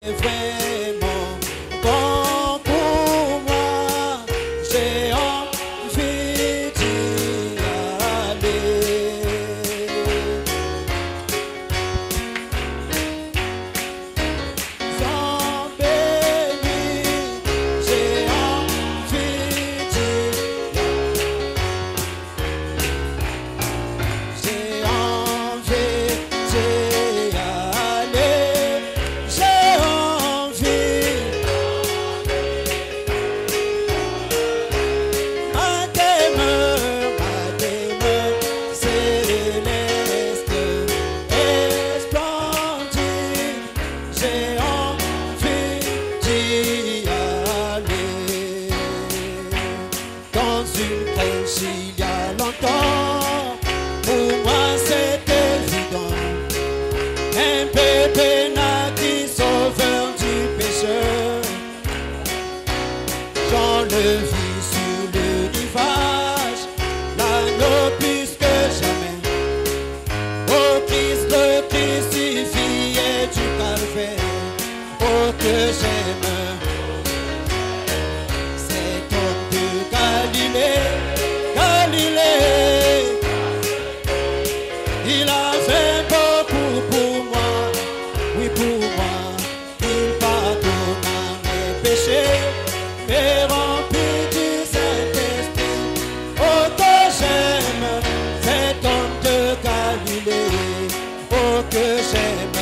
Vraiment bon pour moi, j'ai envie d'y aller. Sans béni, j'ai envie d'y aller. J'ai envie d'y aller. J'ai il y a longtemps, pour moi c'est évident. Un bébé naquit, sauveur du pécheur. Jean le vit sur le rivage, l'agneau plus que jamais. Au Christ le crucifié du calvaire, oh que j'aime. Cet homme de Galilée, il a fait beaucoup pour moi, oui pour moi. Il pardonna mes péchés, et rempli du Saint-Esprit. Oh que j'aime cet homme de Galilée, oh que j'aime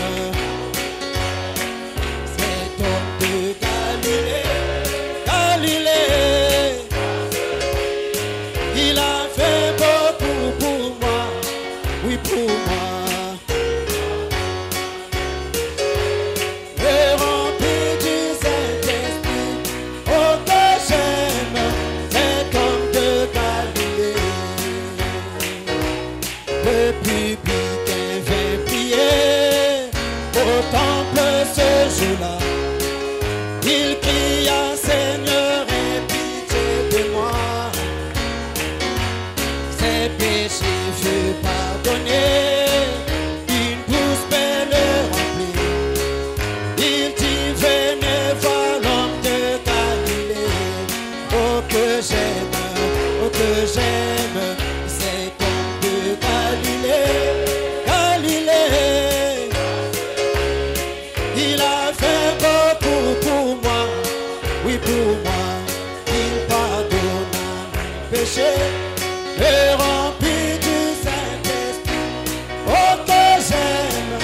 cet homme de Galilée. Il a fait beaucoup pour moi, oui pour moi. Et rempli du Saint-Esprit, oh que j'aime cet homme de Galilée. Le public vint prier au temple ce jour-là. Il cria, Seigneur, aie pitié de moi. Ses péchés furent pardonnés, une douce paix le remplit. Il dit, venez voir l'homme de Galilée. Oh que j'aime cet homme de Galilée. Il a fait beaucoup pour moi, oui pour moi. Il pardonna mes péchés et rempli du Saint-Esprit. Oh que j'aime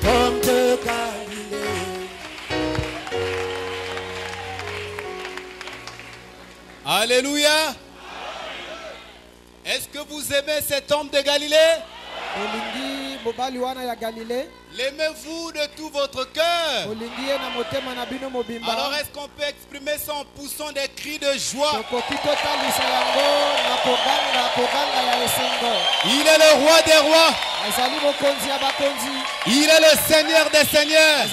l'homme de Galilée. Alléluia. Est-ce que vous aimez cet homme de Galilée? L'aimez-vous de tout votre cœur? Alors est-ce qu'on peut exprimer ça en poussant des cris de joie? Il est le roi des rois. Il est le Seigneur des seigneurs.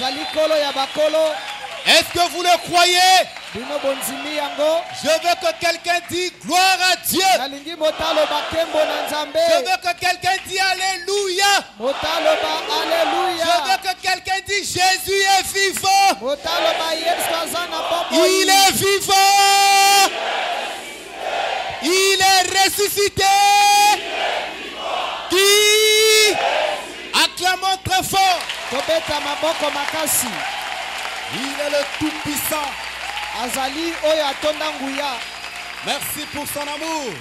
Est-ce que vous le croyez? Je veux que quelqu'un dise gloire à Dieu. Je veux que quelqu'un dise alléluia. Je veux que quelqu'un dise Jésus est vivant. Il est vivant. Il est ressuscité. Qui? Acclamons très fort. Il est le Tout-Puissant. Merci pour son amour.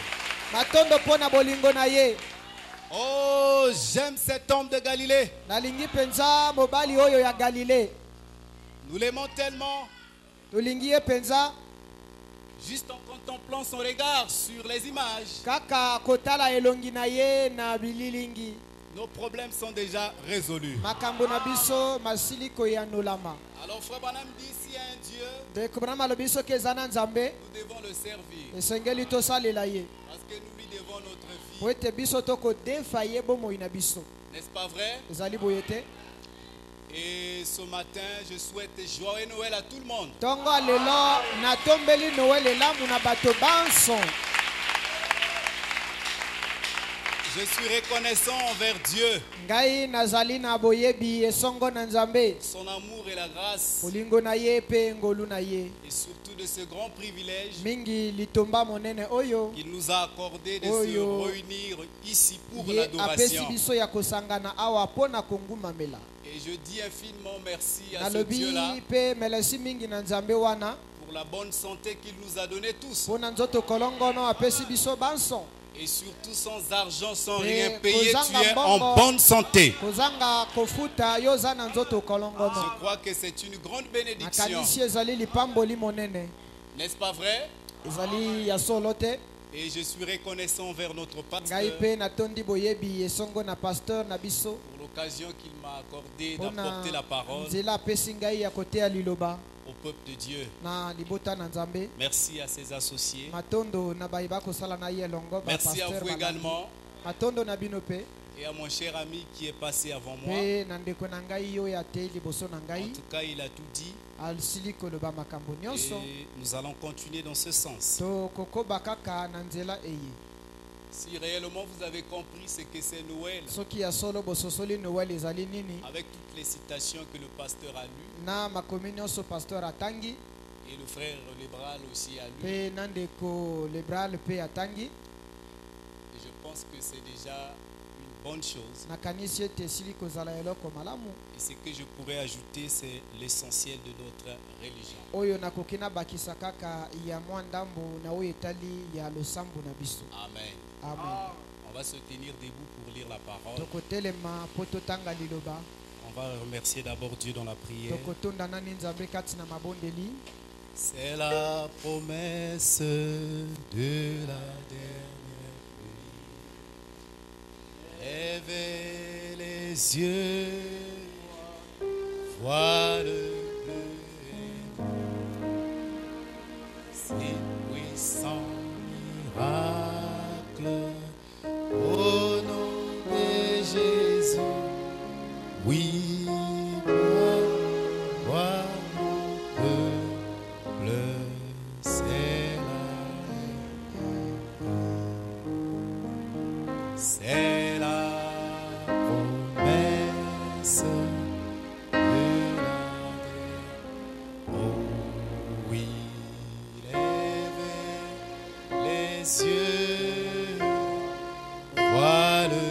Oh, j'aime cet homme de Galilée. Nous l'aimons tellement. Juste en contemplant son regard sur les images, nos problèmes sont déjà résolus. Alors Frère Branham dit, s'il y a un Dieu, nous devons le servir. Parce que nous lui devons notre vie. N'est-ce pas vrai? Et ce matin, je souhaite joyeux Noël à tout le monde. Je suis reconnaissant envers Dieu. Son amour et la grâce. Et surtout de ce grand privilège qu'il nous a accordé de se réunir ici pour l'adoration. Et je dis infiniment merci à ce Dieu-là pour la bonne santé qu'il nous a donnée tous. Et surtout sans argent, sans rien payer, tu es en bonne santé. Je crois que c'est une grande bénédiction. N'est-ce pas vrai? Et je suis reconnaissant vers notre pasteur pour l'occasion qu'il m'a accordé d'apporter la parole au peuple de Dieu. Merci à ses associés. Merci à vous également. Et à mon cher ami qui est passé avant moi. En tout cas, il a tout dit. Et nous allons continuer dans ce sens. Si réellement vous avez compris ce que c'est Noël, avec toutes les citations que le pasteur a lues, et le frère Lebral aussi a lu, et je pense que c'est déjà une bonne chose. Et ce que je pourrais ajouter, c'est l'essentiel de notre religion. Amen. Amen. On va se tenir debout pour lire la parole. On va remercier d'abord Dieu dans la prière. C'est la promesse de la dernière pluie. Lèvez les yeux, vois le bleu et blanc. C'est puissant miracle au nom de Jésus. Oui, vois mon peuple, c'est la promesse de la terre. Oh oui, lèvez les yeux, vois le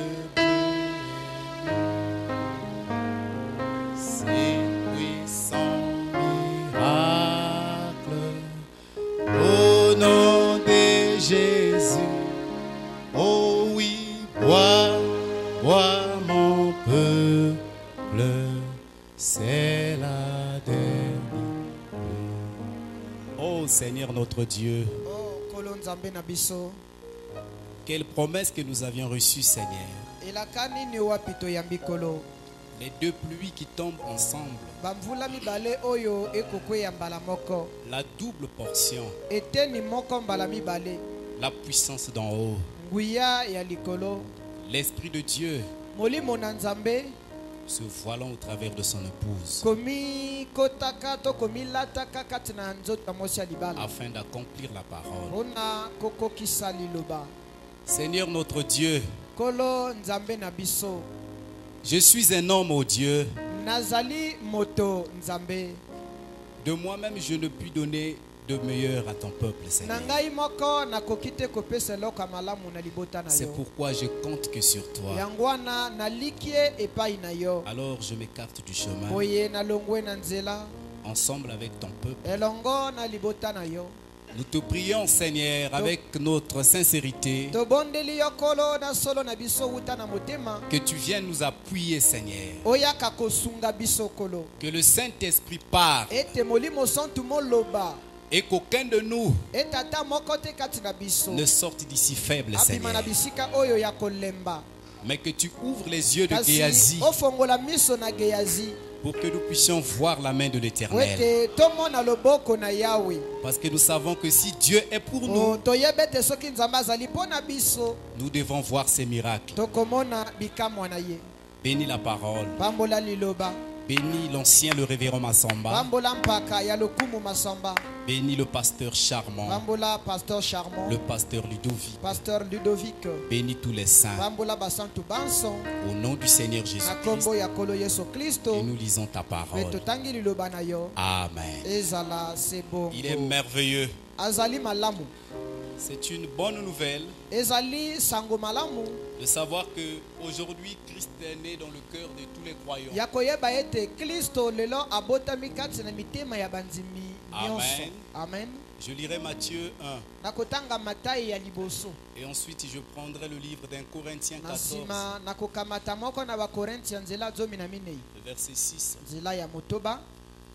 Jésus, oh oui, bois mon peuple, c'est la dernière. Oh Seigneur notre Dieu, quelle promesse que nous avions reçue, Seigneur. Les deux pluies qui tombent ensemble, la double portion, la puissance d'en haut, l'Esprit de Dieu se voilant au travers de son épouse afin d'accomplir la parole. Seigneur notre Dieu, je suis un homme, oh Dieu. De moi-même, je ne puis donner de meilleur à ton peuple, Seigneur. C'est pourquoi je compte que sur toi. Alors je m'écarte du chemin. Ensemble avec ton peuple. Nous te prions, Seigneur, avec notre sincérité, que tu viennes nous appuyer, Seigneur. Que le Saint-Esprit parle et qu'aucun de nous ne sorte d'ici faible, Seigneur. Mais que tu ouvres les yeux de Géasi pour que nous puissions voir la main de l'Éternel. Parce que nous savons que si Dieu est pour nous, nous devons voir ces miracles. Bénis la parole. Bénis l'ancien, le révérend Massamba. Bénis le pasteur Charmant. Le pasteur Ludovic. Bénis tous les saints. Au nom du Seigneur Jésus-Christ. Et nous lisons ta parole. Amen. Il est merveilleux. C'est une bonne nouvelle de savoir que aujourd'hui Christ est né dans le cœur de tous les croyants. Amen. Amen. Je lirai Matthieu 1. Et ensuite je prendrai le livre d'un Corinthiens 14. Le verset 6.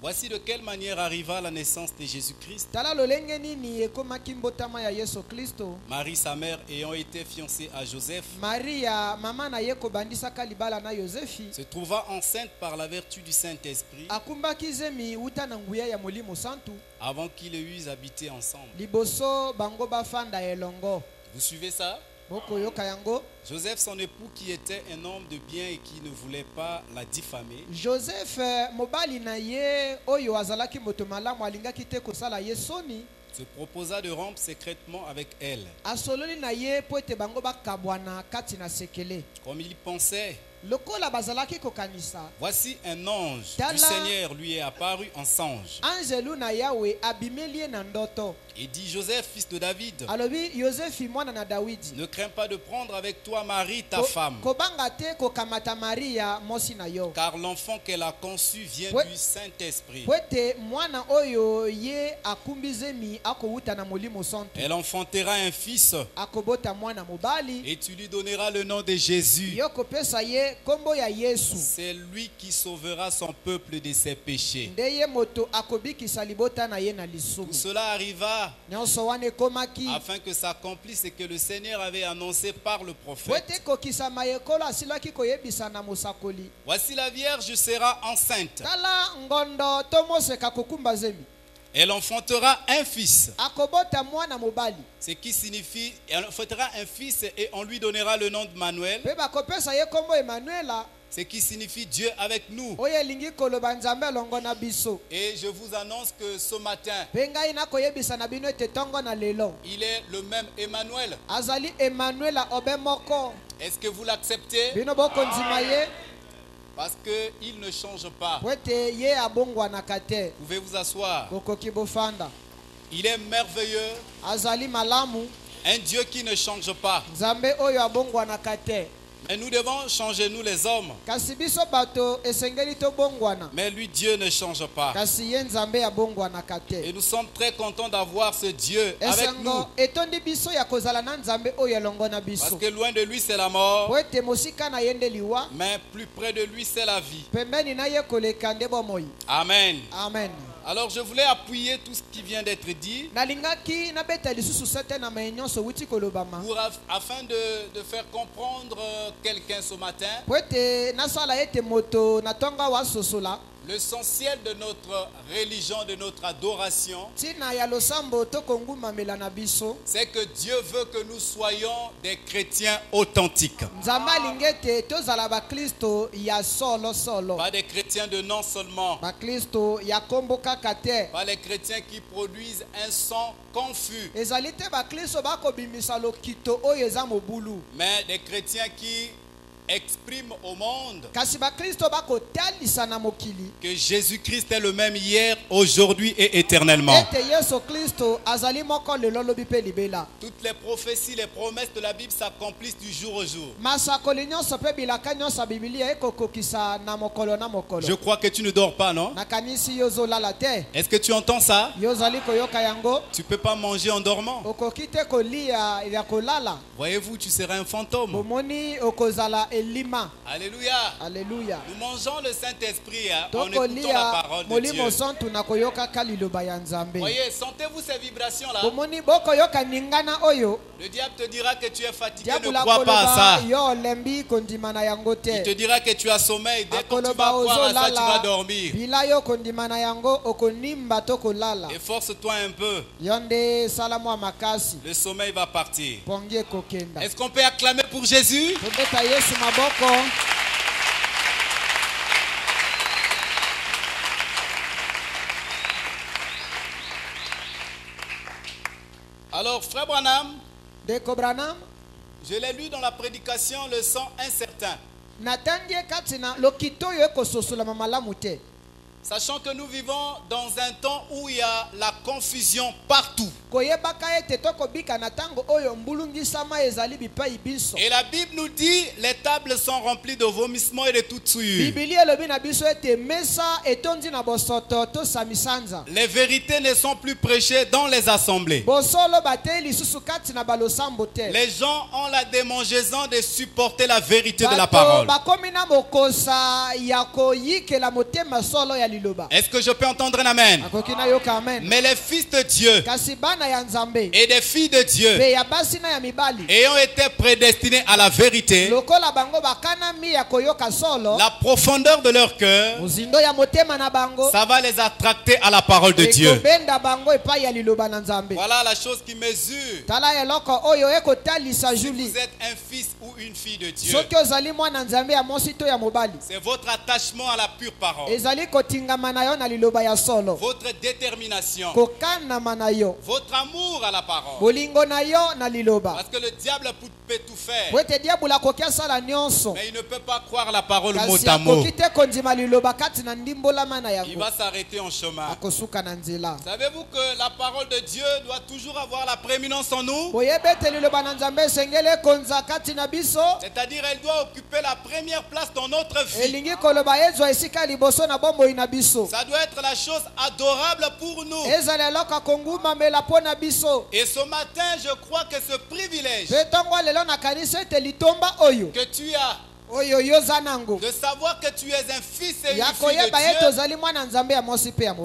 Voici de quelle manière arriva la naissance de Jésus-Christ. Marie, sa mère, ayant été fiancée à Joseph, se trouva enceinte par la vertu du Saint-Esprit avant qu'ils eussent habité ensemble. Vous suivez ça? Joseph, son époux, qui était un homme de bien et qui ne voulait pas la diffamer, Joseph se proposa de rompre secrètement avec elle. Comme il pensait, voici un ange du Seigneur lui est apparu en songe. Et dit: Joseph, fils de David, ne crains pas de prendre avec toi Marie, ta femme, car l'enfant qu'elle a conçu vient du Saint-Esprit. Elle enfantera un fils et tu lui donneras le nom de Jésus. C'est lui qui sauvera son peuple de ses péchés. Tout cela arriva afin que s'accomplisse ce que le Seigneur avait annoncé par le prophète. Voici la Vierge sera enceinte. Elle enfantera un fils. Ce qui signifie, elle enfantera un fils et on lui donnera le nom de Manuel. Ce qui signifie Dieu avec nous. Et je vous annonce que ce matin, il est le même Emmanuel. Est-ce que vous l'acceptez? Parce qu'il ne change pas. Vous pouvez vous asseoir. Il est merveilleux. Un Dieu qui ne change pas. Mais nous devons changer, nous les hommes. Mais lui, Dieu ne change pas. Et nous sommes très contents d'avoir ce Dieu avec nous. Parce que loin de lui, c'est la mort. Mais plus près de lui, c'est la vie. Amen. Amen. Alors je voulais appuyer tout ce qui vient d'être dit afin de faire comprendre quelqu'un ce matin l'essentiel de notre religion, de notre adoration, c'est que Dieu veut que nous soyons des chrétiens authentiques. Pas des chrétiens de non seulement. Pas les chrétiens qui produisent un son confus. Mais des chrétiens qui exprime au monde que Jésus-Christ est le même hier, aujourd'hui et éternellement. Toutes les prophéties, les promesses de la Bible s'accomplissent du jour au jour. Je crois que tu ne dors pas, non? Est-ce que tu entends ça? Tu ne peux pas manger en dormant. Voyez-vous, tu seras un fantôme. Alléluia. Alléluia. Nous mangeons le Saint-Esprit en écoutant la parole de Dieu. Voyez, sentez-vous ces vibrations-là? Le diable te dira que tu es fatigué, ne crois pas à ça. Il te dira que tu as sommeil. Dès que tu vas croire à ça, tu vas dormir. Efforce-toi un peu. Le sommeil va partir. Est-ce qu'on peut acclamer pour Jésus? Alors, frère Branham, Deko Branham, je l'ai lu dans la prédication, le sang incertain. Sachant que nous vivons dans un temps où il y a la confusion partout. Et la Bible nous dit, les tables sont remplies de vomissements et de toute souillure. Les vérités ne sont plus prêchées dans les assemblées. Les gens ont la démangeaison de supporter la vérité de la parole. Est-ce que je peux entendre un amen? Mais les fils de Dieu et des filles de Dieu ayant été prédestinés à la vérité, la profondeur de leur cœur, ça va les attracter à la parole de Dieu. Voilà la chose qui mesure si vous êtes un fils ou une fille de Dieu. C'est votre attachement à la pure parole, votre détermination, votre amour à la parole. Parce que le diable peut tout faire, mais il ne peut pas croire la parole mot à mot. Il va s'arrêter en chemin. Savez-vous que la parole de Dieu doit toujours avoir la prééminence en nous? C'est-à-dire elle doit occuper la première place dans notre vie. Ça doit être la chose adorable pour nous. Et ce matin, je crois que ce privilège que tu as de savoir que tu es un fils et une fille de Dieu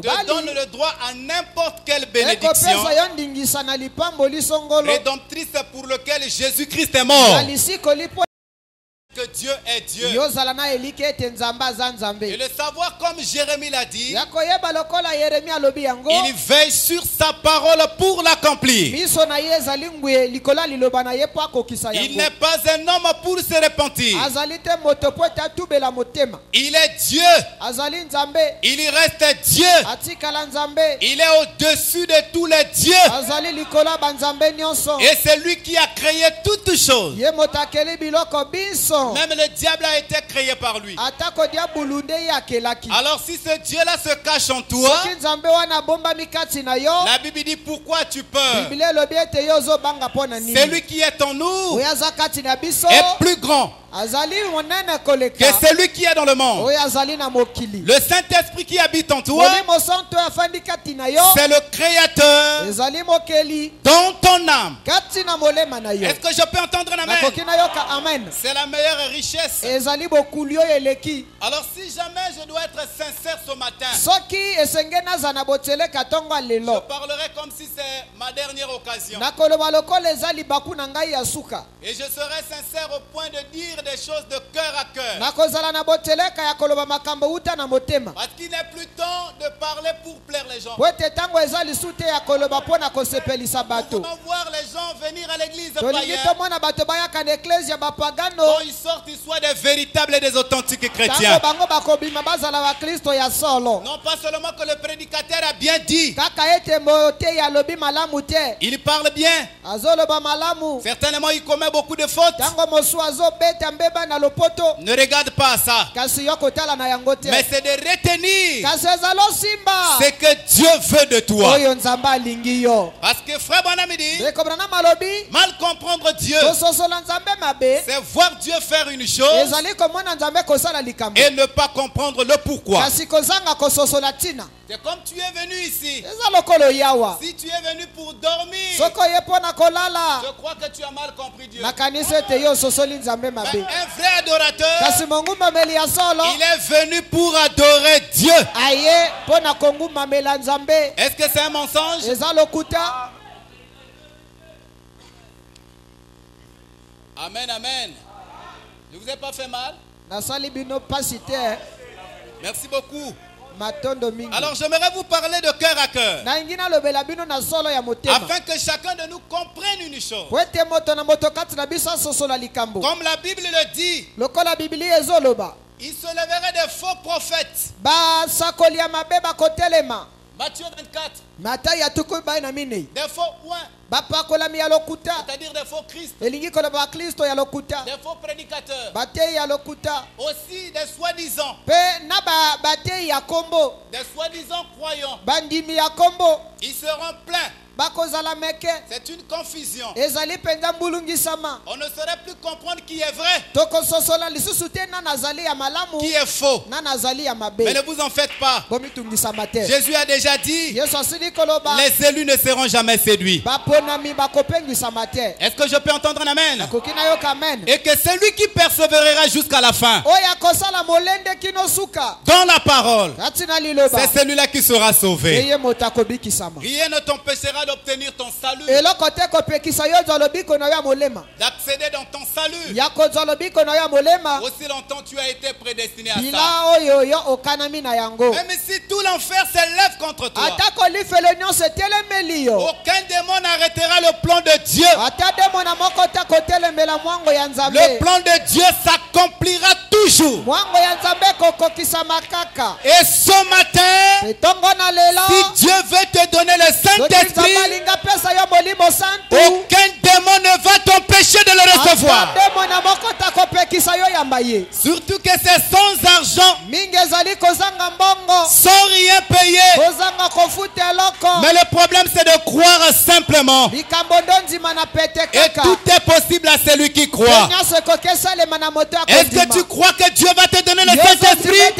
te donne le droit à n'importe quelle bénédiction rédemptrice pour lequel Jésus-Christ est mort. Que Dieu est Dieu. Et le savoir, comme Jérémie l'a dit, il veille sur sa parole pour l'accomplir. Il n'est pas un homme pour se repentir. Il est Dieu. Il reste Dieu. Il est au-dessus de tous les dieux. Et c'est lui qui a créé toutes choses. Même le diable a été créé par lui. Alors si ce Dieu-là se cache en toi, la Bible dit pourquoi tu peurs? Celui qui est en nous est plus grand que celui qui est dans le monde. Le Saint-Esprit qui habite en toi, c'est le Créateur dans ton âme. Est-ce que je peux entendre un amen? C'est la meilleure richesse. Alors si jamais je dois être sincère ce matin, je parlerai comme si c'est ma dernière occasion. Et je serai sincère au point de dire des choses de cœur à cœur. Parce qu'il n'est plus temps de parler pour plaire les gens. Nous voulons voir les gens venir à l'église païenne. Quand ils sortent, ils soient des véritables et des authentiques chrétiens. Non pas seulement que le prédicateur a bien dit. Il parle bien. Certainement il commet beaucoup de fautes. Ne regarde pas à ça. Mais c'est de retenir ce que Dieu veut de toi. Parce que frère Branham dit, mal comprendre Dieu, c'est voir Dieu faire une chose et ne pas comprendre le pourquoi. C'est comme tu es venu ici. Si tu es venu pour dormir, je crois que tu as mal compris Dieu. Un vrai adorateur, il est venu pour adorer Dieu. Est-ce que c'est un mensonge? Amen, amen. Ne vous ai pas fait mal? Merci beaucoup. Alors j'aimerais vous parler de cœur à cœur, afin que chacun de nous comprenne une chose. Comme la Bible le dit, il se leverait des faux prophètes. Matthieu 24. Des faux oints. c'est-à-dire des faux Christ, des faux prédicateurs, aussi des soi-disant, croyants, ils seront pleins. C'est une confusion. On ne saurait plus comprendre qui est vrai, qui est faux. Mais ne vous en faites pas. Jésus a déjà dit, les élus ne seront jamais séduits. Est-ce que je peux entendre un amen? Et que celui qui persévérera jusqu'à la fin dans la parole, c'est celui-là qui sera sauvé. Rien ne t'empêchera d'obtenir ton salut, d'accéder dans ton salut. Aussi longtemps tu as été prédestiné à ça. Même si tout l'enfer s'élève contre toi, aucun démon n'arrêtera le plan de Dieu. Le plan de Dieu s'accomplira toujours. Et ce matin, si Dieu veut te donner le Saint-Esprit, aucun démon ne va t'empêcher de le recevoir. Surtout que c'est sans argent, sans rien payer. Mais le problème c'est de croire simplement. Et tout est possible à celui qui croit. Est-ce que tu crois que Dieu va te donner le Saint-Esprit?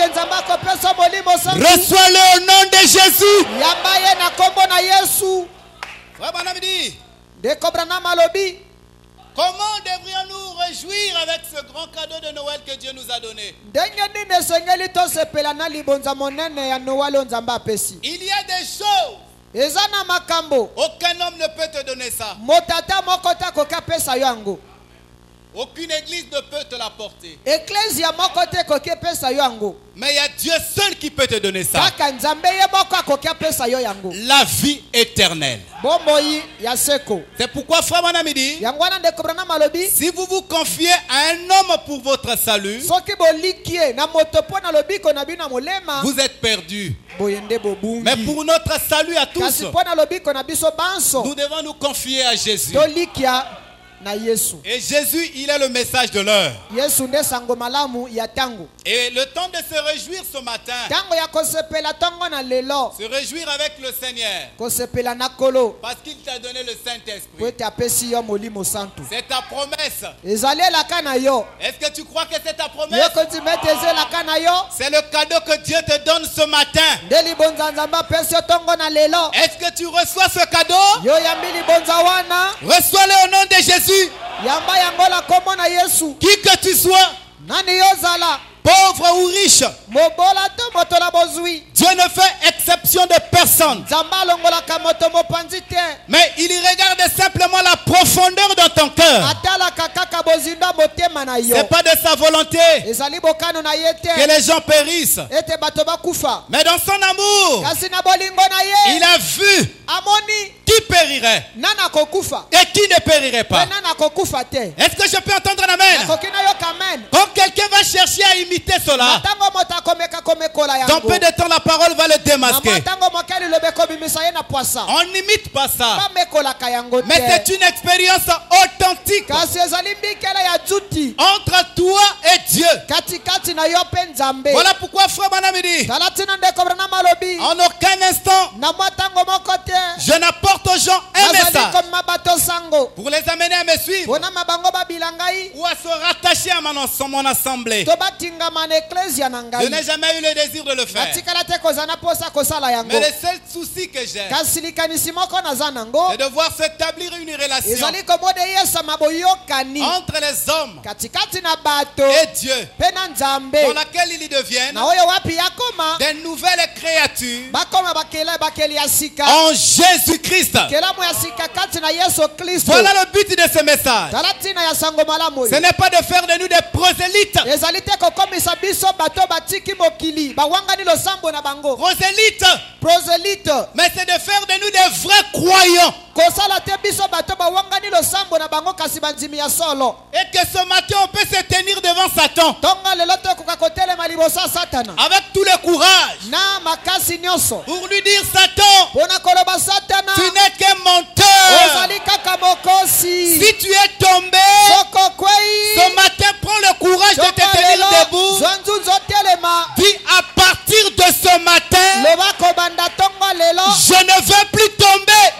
Reçois-le au nom de Jésus. Comment devrions-nous réjouir avec ce grand cadeau de Noël que Dieu nous a donné? Il y a des choses, aucun homme ne peut te donner ça. Aucune église ne peut te l'apporter. Mais il y a Dieu seul qui peut te donner ça. La vie éternelle. C'est pourquoi frère Branham dit, si vous vous confiez à un homme pour votre salut, vous êtes perdus. Mais pour notre salut à tous, nous devons nous confier à Jésus. Et Jésus, il est le message de l'heure. Et le temps de se réjouir ce matin, se réjouir avec le Seigneur, parce qu'il t'a donné le Saint-Esprit. C'est ta promesse. Est-ce que tu crois que c'est ta promesse? C'est le cadeau que Dieu te donne ce matin. Est-ce que tu reçois ce cadeau? Reçois-le au nom de Jésus. Qui que tu sois, pauvre ou riche, Dieu ne fait exception de personne. Mais il regarde simplement la profondeur de ton cœur. C'est pas de sa volonté que les gens périssent. Mais dans son amour, il a vu qui périrait et qui ne périrait pas. Est-ce que je peux entendre un amen? Quand quelqu'un va chercher à imiter cela, dans peu de temps la parole va le démasquer. On n'imite pas ça, mais c'est une expérience authentique entre toi et Dieu. Voilà pourquoi frère Branham dit, en aucun instant je n'apporte aux gens un message pour les amener à me suivre ou à se rattacher à mon assemblée. Je n'ai jamais eu le désir de le faire. Mais le seul souci que j'ai, c'est de voir s'établir une relation entre les hommes et Dieu, dans laquelle ils deviennent des nouvelles créatures en Jésus-Christ. Voilà le but de ce message. Ce n'est pas de faire de nous des prosélytes. Prosélytes, mais c'est de faire de nous des vrais croyants. Et que ce matin on peut se tenir devant Satan avec tout le courage pour lui dire, Satan, tu n'es qu'un menteur, tu es tombé, ce matin, prends le courage de te tenir debout. Dis à partir de ce matin, je ne veux plus tomber.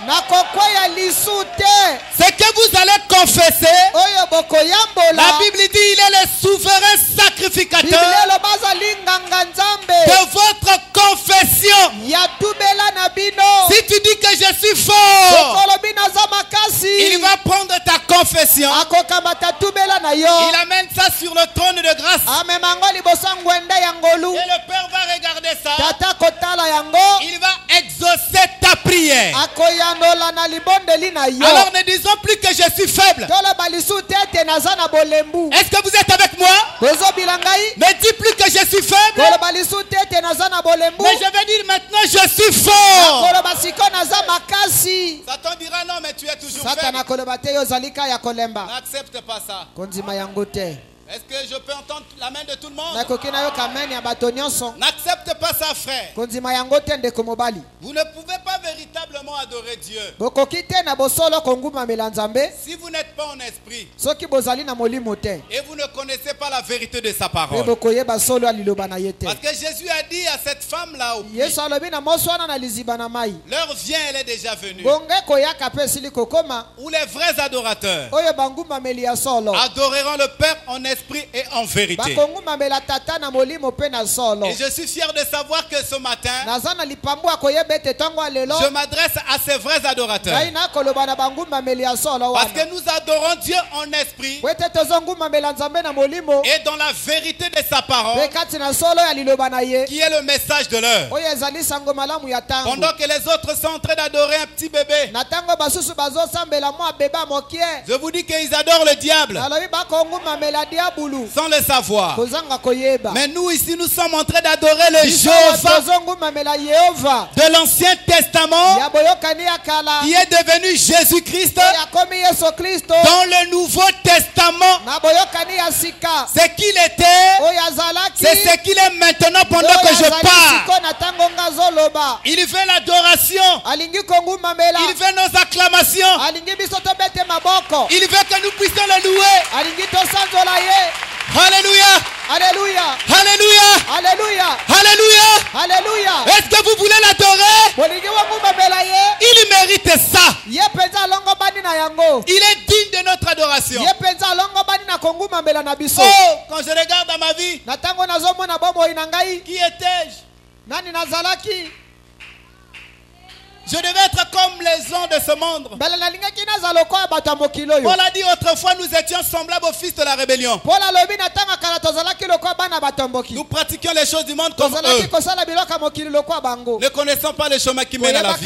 Ce que vous allez confesser, la Bible dit il est le souverain sacrificateur de votre confession. Si tu dis que je suis fort, il va prendre ta confession. Il amène ça sur le trône de grâce. Et le Père va regarder ça. Il va exaucer ta prière. Alors ne disons plus que je suis faible. Est-ce que vous êtes avec moi? Ne dis plus que je suis faible. Mais je vais dire maintenant je suis fort. Satan dira non mais tu es toujours faible. N'accepte pas ça. Est-ce que je peux entendre la main de tout le monde? N'accepte pas ça, frère. Vous ne pouvez pas véritablement adorer Dieu si vous n'êtes pas en esprit et vous ne connaissez pas la vérité de sa parole. Parce que Jésus a dit à cette femme-là, l'heure vient, elle est déjà venue, où les vrais adorateurs adoreront le Père en esprit et en vérité. Et je suis fier de savoir que ce matin, je m'adresse à ces vrais adorateurs. Parce que nous adorons Dieu en esprit et dans la vérité de sa parole, qui est le message de l'heure. Pendant que les autres sont en train d'adorer un petit bébé, je vous dis qu'ils adorent le diable sans le savoir. Mais nous ici, nous sommes en train d'adorer le Jéhovah de l'Ancien Testament, qui est devenu Jésus-Christ dans le Nouveau Testament. Ce qu'il était, c'est ce qu'il est maintenant pendant que je parle. Il veut l'adoration, il veut nos acclamations, il veut que nous puissions le louer. Alléluia. Alléluia. Alléluia. Alléluia. Alléluia. Alléluia. Est-ce que vous voulez l'adorer? Il mérite ça. Il est digne de notre adoration. Oh, quand je regarde dans ma vie, qui étais-je? Je devais être comme les gens de ce monde. Paul a dit autrefois nous étions semblables aux fils de la rébellion. Nous pratiquions les choses du monde comme eux, ne connaissons pas le chemin qui mène à la vie.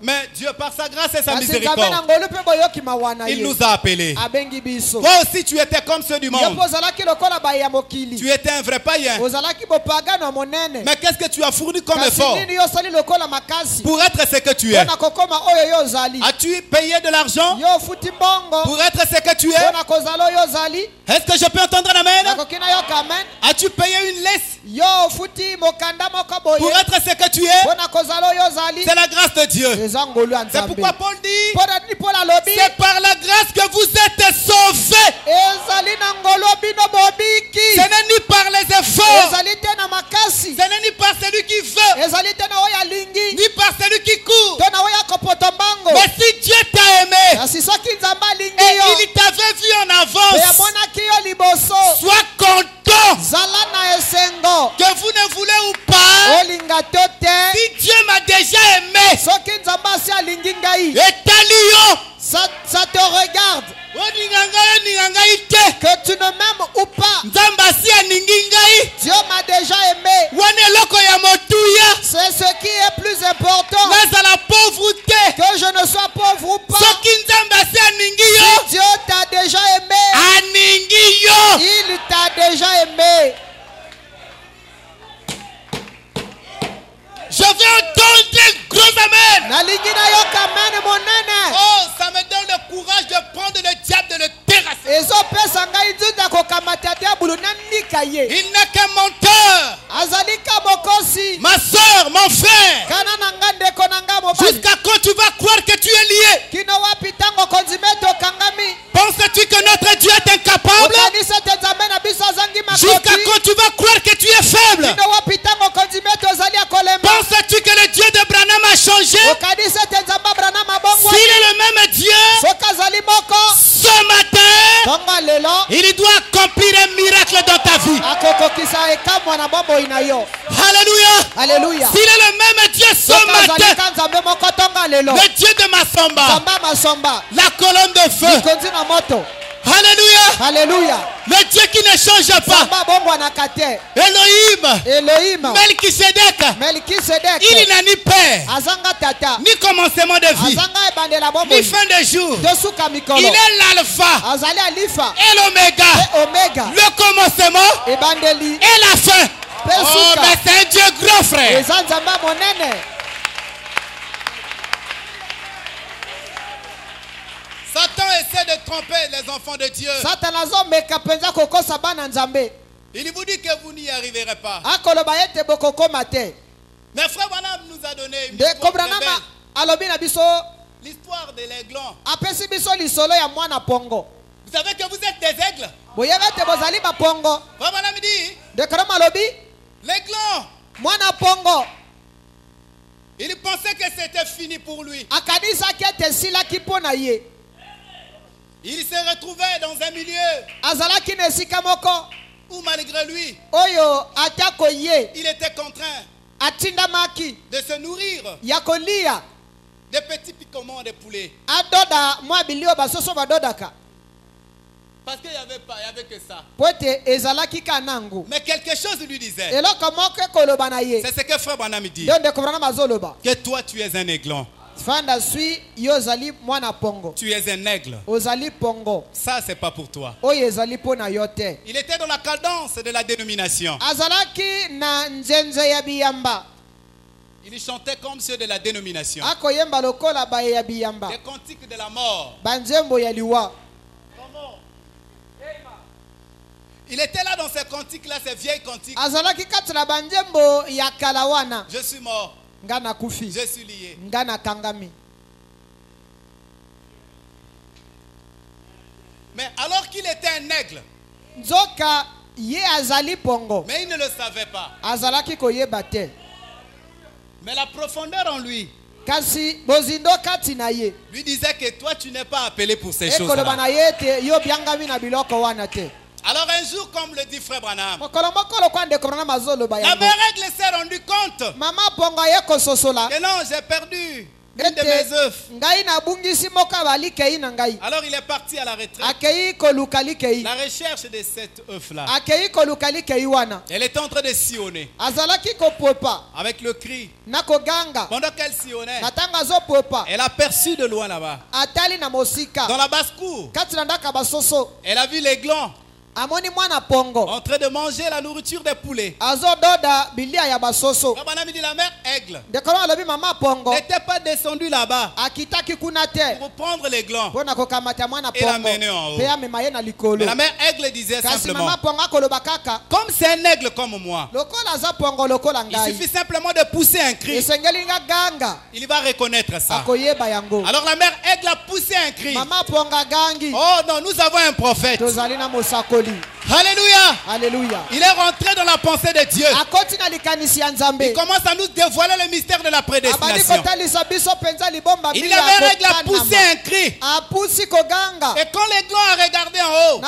Mais Dieu par sa grâce et sa miséricorde, il nous a appelés. Toi aussi tu étais comme ceux du monde. Tu étais un vrai païen. Mais qu'est-ce que tu as fourni comme effort pour être ce que tu es? As-tu payé de l'argent pour être ce que tu es? Est-ce que je peux entendre un amen? As-tu payé une laisse pour être ce que tu es? C'est la grâce de Dieu. C'est pourquoi Paul dit, c'est par la grâce que vous êtes sauvés. Ce n'est ni par les efforts, ce n'est ni par celui qui veut, ni par celui qui court. Mais si Dieu t'a aimé et il t'avait vu en avance, sois content que vous ne voulez ou pas. Si Dieu m'a déjà aimé et t'as lion, ça te regarde. Que tu ne m'aimes ou pas, Dieu m'a déjà aimé. C'est ce qui est plus important. Que je ne sois pauvre ou pas. Si Dieu t'a déjà aimé, il t'a déjà aimé. Je vais entendre un gros amen. Oh, ça me donne le courage de prendre le diable de le terrasser. Il n'est qu'un menteur. Ma soeur, mon frère, jusqu'à quand tu vas croire que tu es lié? Penses-tu que le Dieu de Branham a changé? S'il est le même Dieu, ce matin, il doit accomplir un miracle dans ta vie. Alléluia. Alléluia. S'il est le même Dieu ce matin, le Dieu de Massamba, la colonne de feu. Alléluia. Alléluia. Le Dieu qui ne change pas. Elohim. Melchisedec. Il n'a ni père, ni commencement de vie, ni fin de jour. Il est l'alpha et l'oméga, le commencement et la fin. Oh, mais c'est un Dieu grand, frère. Satan essaie de tromper les enfants de Dieu. Il vous dit que vous n'y arriverez pas. Mais frère Branham nous a donné une histoire très belle. L'histoire de l'aiglon. Vous savez que vous êtes des aigles. Frère Branham dit, l'aiglon, il pensait que c'était fini pour lui. Il se retrouvait dans un milieu où malgré lui, il était contraint de se nourrir des petits piquements de poulet. Parce qu'il n'y avait pas, il n'y avait que ça. Mais quelque chose lui disait. C'est ce que frère Branham dit. Que toi tu es un aiglon. Tu es un aigle. Ça c'est pas pour toi. Il était dans la cadence de la dénomination. Il chantait comme ceux de la dénomination. Des cantiques de la mort. Il était là dans ces cantiques-là, ces vieilles cantiques. Je suis mort. Je suis lié. Mais alors qu'il était un aigle, mais il ne le savait pas. Mais la profondeur en lui lui disait que toi tu n'es pas appelé pour ces choses-là. Alors un jour, comme le dit frère Branham, la mère aigle s'est rendue compte que non, j'ai perdu une de mes œufs. Alors il est parti à la retraite. La recherche de cet œuf-là. Elle était en train de sillonner avec le cri. Pendant qu'elle sillonnait, elle a aperçu de loin là-bas, dans la basse-cour, elle a vu l'aiglon en train de manger la nourriture des poulets. La mère aigle n'était pas descendue là-bas pour prendre l'aiglon et l'amener en haut. Mais la mère aigle disait simplement, comme c'est un aigle comme moi, il suffit simplement de pousser un cri, il va reconnaître ça. Alors la mère aigle a poussé un cri. Oh non, nous avons un prophète. Alléluia. Alléluia. Il est rentré dans la pensée de Dieu. Il commence à nous dévoiler le mystère de la prédestination. Il avait règle à pousser un cri. Et quand l'aiglon a regardé en haut,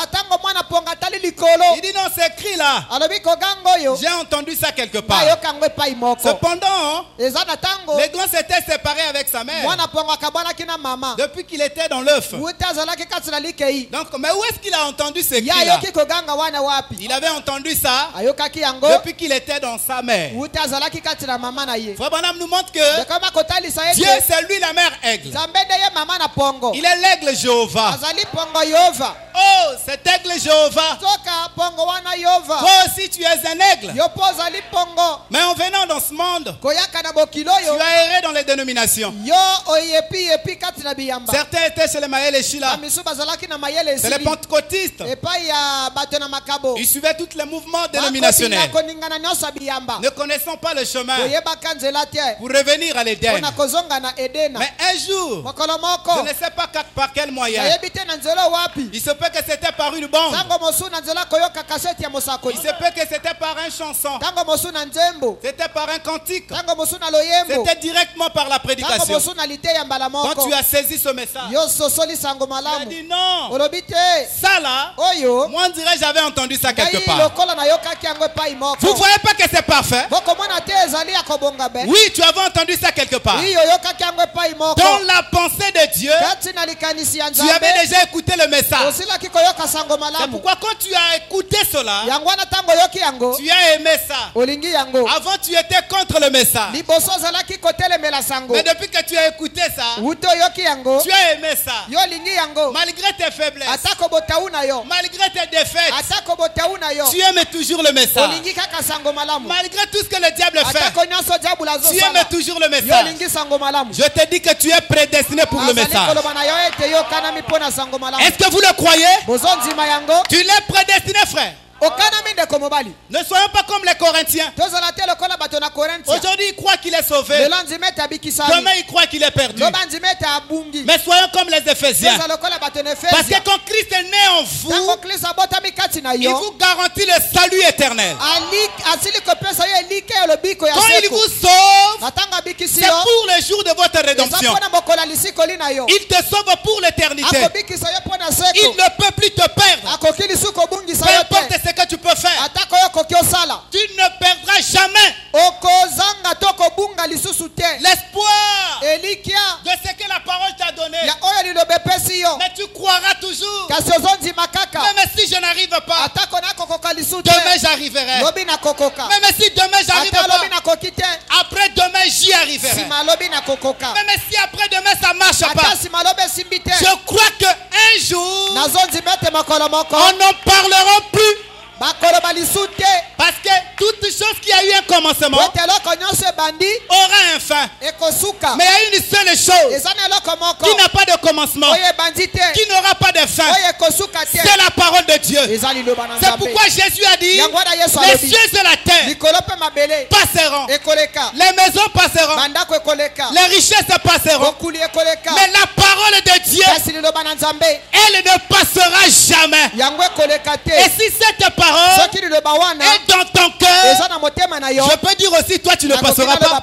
il dit non, ce cri là, j'ai entendu ça quelque part. Cependant, l'aiglon s'était séparé avec sa mère depuis qu'il était dans l'œuf. Donc, mais où est-ce qu'il a entendu ce cri là? Il avait entendu ça depuis qu'il était dans sa mère. Frère Branham nous montre que Dieu c'est lui la mère aigle. Il est l'aigle Jéhovah. Oh, cet aigle Jéhovah. Toi aussi tu es un aigle. Mais en venant dans ce monde, tu as erré dans les dénominations. Certains étaient chez les Mayel et Shila. C'est les pentecôtistes. Ils suivaient tous les mouvements dénominationnels, ne connaissant pas le chemin pour revenir à l'Éden. Mais un jour, je ne sais pas par quel moyen, il se peut peut que c'était par une bande. Il se peut que c'était par une chanson. C'était par un cantique. C'était directement par la prédication. Quand tu as saisi ce message, tu as dit non. Ça là, moi on dirait j'avais entendu ça quelque part. Vous ne voyez pas que c'est parfait? Oui, tu avais entendu ça quelque part. Dans la pensée de Dieu, tu avais déjà écouté le message. C'est pourquoi quand tu as écouté cela, tu as aimé ça. Avant tu étais contre le message. Mais depuis que tu as écouté ça, tu as aimé ça. Malgré tes faiblesses, malgré tes défaites, tu aimes toujours le message. Malgré tout ce que le diable fait, tu aimes toujours le message. Je te dis que tu es prédestiné pour le message. Est-ce que vous le croyez? Tu l'es prédestiné, frère. Ne soyons pas comme les Corinthiens. Aujourd'hui, il croit qu'il est sauvé. Demain, il croit qu'il est perdu. Mais soyons comme les Éphésiens. Parce que quand Christ est né en vous, il vous garantit le salut éternel. Quand il vous sauve, c'est pour le jour de votre rédemption. Il te sauve pour l'éternité. Il ne peut plus te perdre. Peu importe ce que tu peux faire, tu ne perdras jamais l'espoir de ce que la parole t'a donné. Mais tu croiras toujours. Même si je n'arrive pas, demain j'arriverai. Même si demain j'arrive pas, après demain j'y arriverai. Même si après demain ça ne marche pas, je crois qu'un jour on n'en parlera plus. Parce que toute chose qui a eu un commencement aura un fin. Mais il y a une seule chose qui n'a pas de commencement, qui n'aura pas de fin. C'est la parole de Dieu. C'est pourquoi Jésus a dit, les cieux et la terre passeront, les maisons passeront, les richesses passeront, mais la parole de Dieu, elle ne passera jamais. Et si cette parole est dans ton cœur, je peux dire aussi, toi tu ne passeras pas.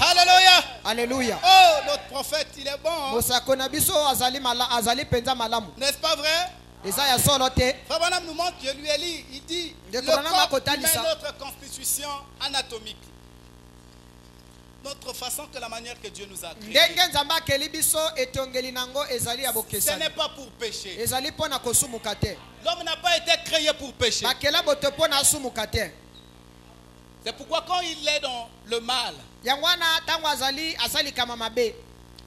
Alléluia. Alléluia. Oh, notre prophète, il est bon. Hein? N'est-ce pas vrai? Frère Branham nous montre, je lui ai lu, il dit, le corps humain est notre constitution anatomique. Notre façon que la manière que Dieu nous a créé. Ce n'est pas pour pécher. L'homme n'a pas été créé pour pécher. C'est pourquoi quand il est dans le mal,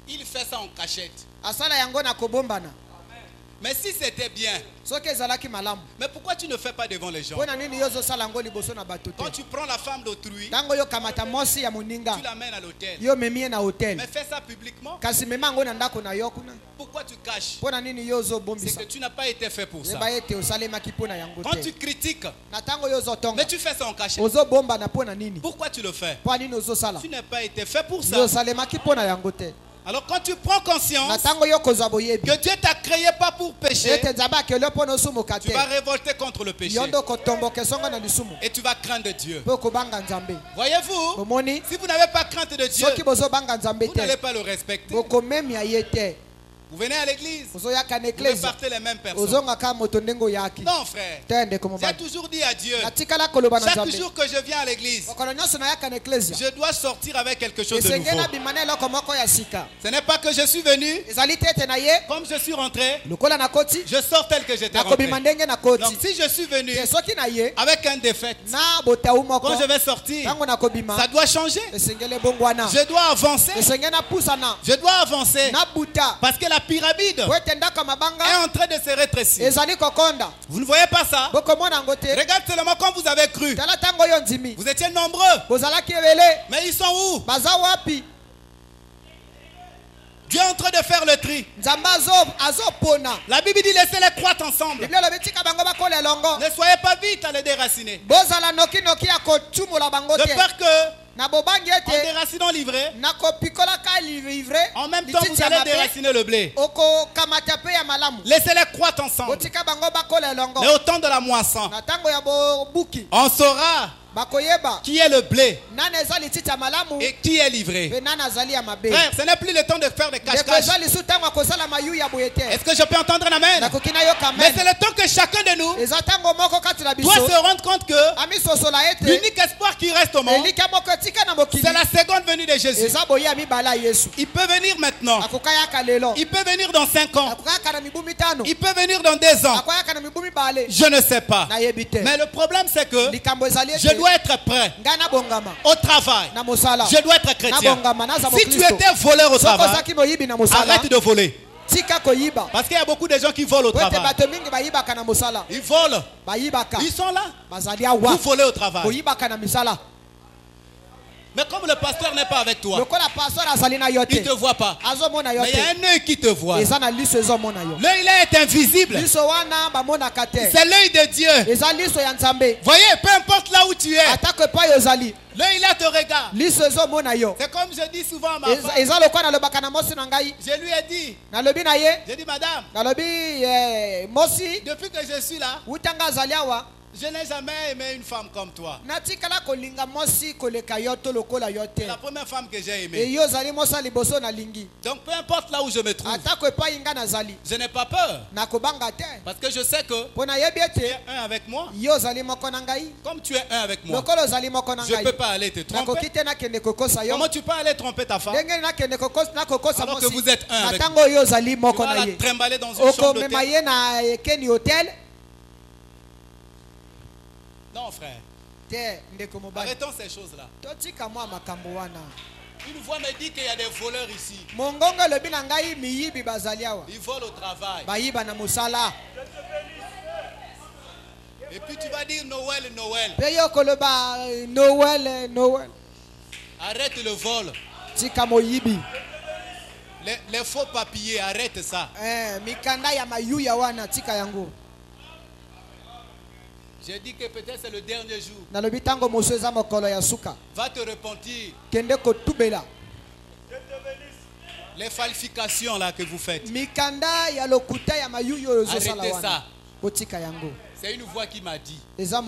il fait ça en cachette. Mais si c'était bien, mais pourquoi tu ne fais pas devant les gens? Quand tu prends la femme d'autrui, tu l'amènes à l'hôtel. Mais fais ça publiquement. Pourquoi tu caches? C'est que tu n'as pas été fait pour ça. Quand tu critiques, mais tu fais ça en cachette. Pourquoi tu le fais? Tu n'as pas été fait pour ça. Alors quand tu prends conscience que Dieu t'a créé pas pour pécher, tu vas révolter contre le péché. Et tu vas craindre Dieu. Voyez-vous, si vous n'avez pas crainte de Dieu, vous n'allez pas le respecter. Vous venez à l'église, vous partez les mêmes personnes. Non frère, j'ai toujours dit à Dieu, chaque jour que je viens à l'église, je dois sortir avec quelque chose de nouveau. Ce n'est pas que je suis venu, comme je suis rentré, je sors tel que j'étais rentré. Donc si je suis venu avec un défaite, quand je vais sortir, ça doit changer. Je dois avancer. Je dois avancer. Parce que la pyramide est en train de se rétrécir. Vous ne voyez pas ça? Regarde seulement quand vous avez cru. Vous étiez nombreux. Mais ils sont où? Dieu est en train de faire le tri. La Bible dit laissez-les croître ensemble. Ne soyez pas vite à les déraciner. De peur que déracinant l'ivraie, en même temps vous allez déraciner le blé. Laissez-les croître ensemble. Mais au temps de la moisson, on saura qui est le blé et qui est livré. Frère, ce n'est plus le temps de faire des cache-cache. Est-ce que je peux entendre un amen? Mais c'est le temps que chacun de nous doit se rendre compte que l'unique espoir qui reste au monde, c'est la seconde venue de Jésus. Il peut venir maintenant. Il peut venir dans 5 ans. Il peut venir dans 2 ans. Je ne sais pas. Mais le problème c'est que je dois être prêt au travail. Je dois être chrétien. Si tu étais voleur au travail, arrête de voler. Parce qu'il y a beaucoup de gens qui volent au travail. Ils volent. Ils sont là. Vous volez au travail. Mais comme le pasteur n'est pas avec toi, il ne te voit pas. Mais il y a un œil qui te voit. L'œil là est invisible. C'est l'œil de Dieu. Voyez, peu importe là où tu es, l'œil là te regarde. C'est comme je dis souvent à ma femme. Je lui ai dit, j'ai dit madame, depuis que je suis là, je n'ai jamais aimé une femme comme toi. C'est la première femme que j'ai aimée. Donc peu importe là où je me trouve, je n'ai pas peur. Parce que je sais que tu es un avec moi. Comme tu es un avec moi, je ne peux pas aller te tromper. Comment tu peux aller tromper ta femme alors que vous êtes un avec moi? Tu vas la trimballer dans une chambre d'hôtel. Non, frère. Arrêtons ces choses-là. Une voix me dit qu'il y a des voleurs ici. Ils volent au travail. Et puis tu vas dire Noël, Noël. Arrête le vol. Les faux papiers, arrête ça. J'ai dit que peut-être c'est le dernier jour. Va te repentir. Les falsifications là que vous faites. Arrêtez ça. C'est une voix qui m'a dit. Il y a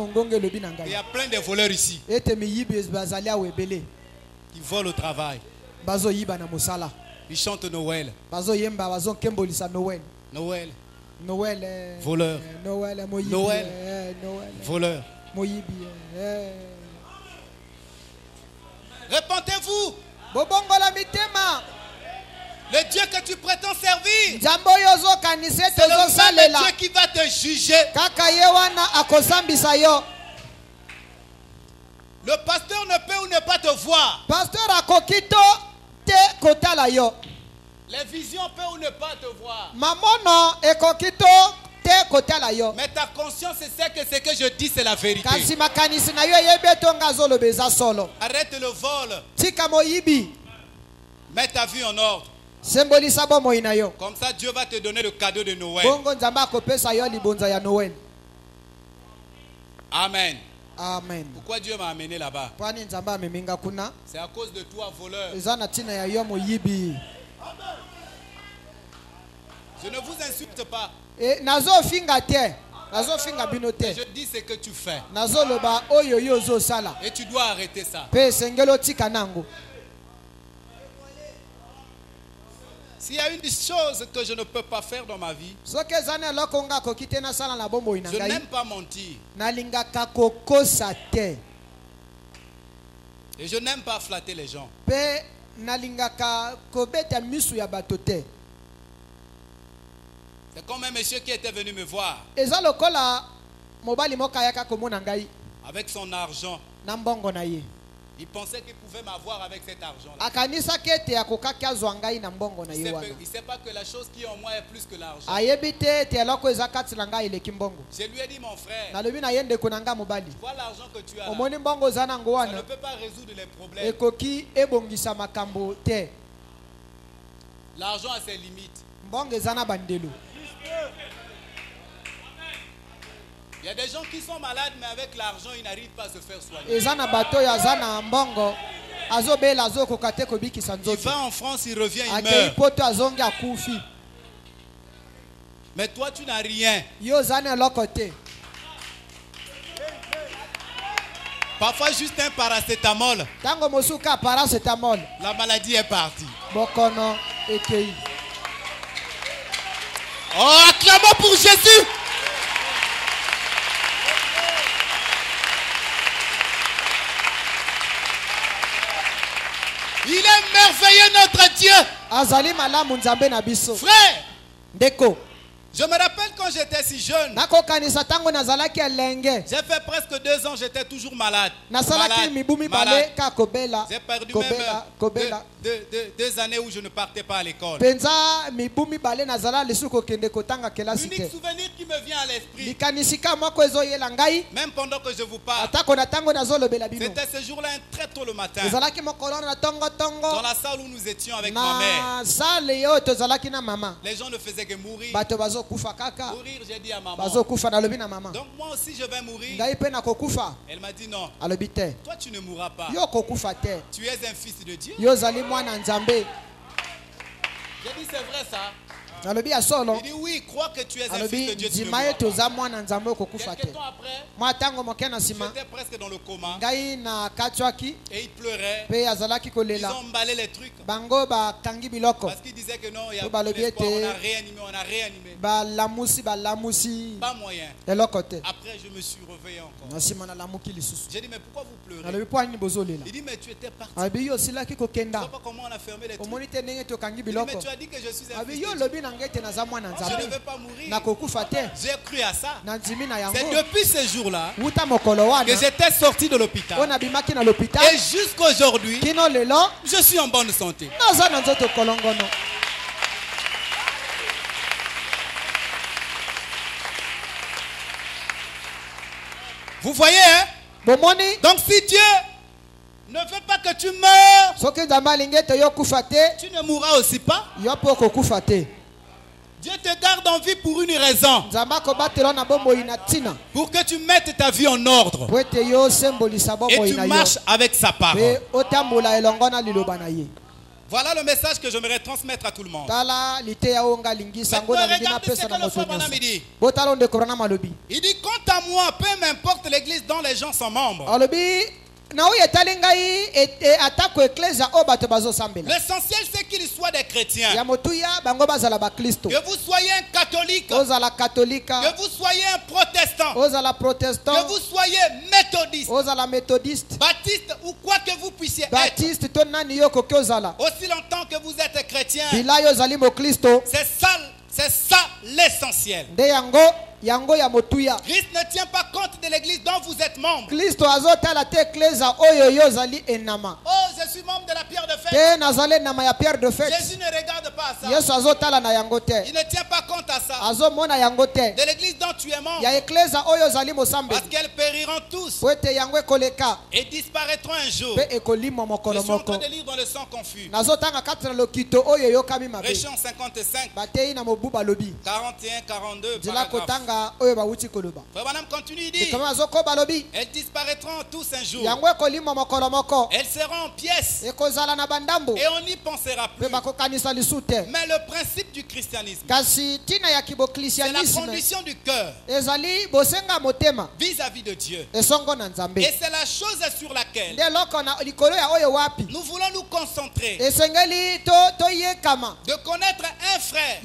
plein de voleurs ici. Qui volent au travail. Ils chantent Noël. Noël. Voleur. Noël. Voleur. Repentez-vous. Le Dieu que tu prétends servir, c'est le même Dieu qui va te juger. Le pasteur ne peut ou ne pas te voir. Les visions peuvent ou ne pas te voir. Mais ta conscience sait que ce que je dis c'est la vérité. Arrête le vol. Mets ta vie en ordre. Comme ça Dieu va te donner le cadeau de Noël. Amen. Amen. Pourquoi Dieu m'a amené là-bas? C'est à cause de toi, voleur. Je ne vous insulte pas. Je dis ce que tu fais. Et tu dois arrêter ça. S'il y a une chose que je ne peux pas faire dans ma vie, je n'aime pas mentir. Et je n'aime pas flatter les gens. C'est comme un monsieur qui était venu me voir avec son argent. Il pensait qu'il pouvait m'avoir avec cet argent-là. Il ne sait pas que la chose qui est en moi est plus que l'argent. Je lui ai dit, mon frère, tu vois l'argent que tu as là, ça ne peut pas résoudre les problèmes. L'argent a ses limites. Il y a des gens qui sont malades, mais avec l'argent, ils n'arrivent pas à se faire soigner. Il va en France, il revient, il meurt. Mais toi, tu n'as rien. Parfois, juste un paracétamol. La maladie est partie. Oh, acclamons pour Jésus. Il est merveilleux, notre Dieu. Frère, je me rappelle quand j'étais si jeune. J'ai fait presque 2 ans, j'étais toujours malade. J'ai perdu même 2 années où je ne partais pas à l'école. L'unique souvenir qui me vient à l'esprit, même pendant que je vous parle, c'était ce jour-là, très tôt le matin, dans la salle où nous étions avec ma mère. Les gens ne faisaient que mourir. Mourir, j'ai dit à maman. Donc moi aussi je vais mourir. Elle m'a dit non. Toi tu ne mourras pas. Tu es un fils de Dieu. J'ai dit c'est vrai ça. Il dit oui, crois que tu es un fils de Dieu. Tu ne mourras pas. Quelques temps après, j'étais presque dans le coma. Et il pleurait. Ils ont emballé les trucs. Parce qu'ils disaient que non, il y a pas d'espoir, on a réanimé. Pas moyen. Après, je me suis réveillé encore. J'ai dit mais pourquoi vous pleurez? Il dit mais tu étais parti. Tu ne sais pas comment on a fermé les trucs. Il dit mais tu as dit que je suis un fils de Dieu. Je ne veux pas mourir. J'ai cru à ça. C'est depuis ce jour-là que j'étais sorti de l'hôpital. Et jusqu'à aujourd'hui, je suis en bonne santé. Vous voyez, hein? Donc si Dieu ne veut pas que tu meurs, tu ne mourras aussi pas. Dieu te garde en vie pour une raison. Pour que tu mettes ta vie en ordre. Et tu marches avec sa parole. Voilà le message que j'aimerais transmettre à tout le monde. Maintenant, regardez ce que le frère Branham dit. Il dit, quant à moi, peu m'importe l'église dont les gens sont membres. L'essentiel c'est qu'ils soient des chrétiens. Que vous soyez un catholique, que vous soyez un protestant, que vous soyez méthodiste, baptiste ou quoi que vous puissiez être, aussi longtemps que vous êtes chrétien, c'est ça l'essentiel. Christ ne tient pas compte de l'église dont vous êtes membre. Oh, je suis membre de la pierre de fête. Jésus ne regarde pas à ça. Il ne tient pas compte à ça. De l'église dont tu es membre. Parce qu'elles périront tous et disparaîtront un jour. Je suis en train de lire dans le sang confus. Réchon 55, 41, 42, paragraphe. Frère Branham continue, il dit, elles disparaîtront tous un jour. Elles seront en pièces. Et on n'y pensera plus. Mais le principe du christianisme, c'est la condition du cœur vis-à-vis de Dieu. Et c'est la chose sur laquelle nous voulons nous concentrer. De connaître un frère,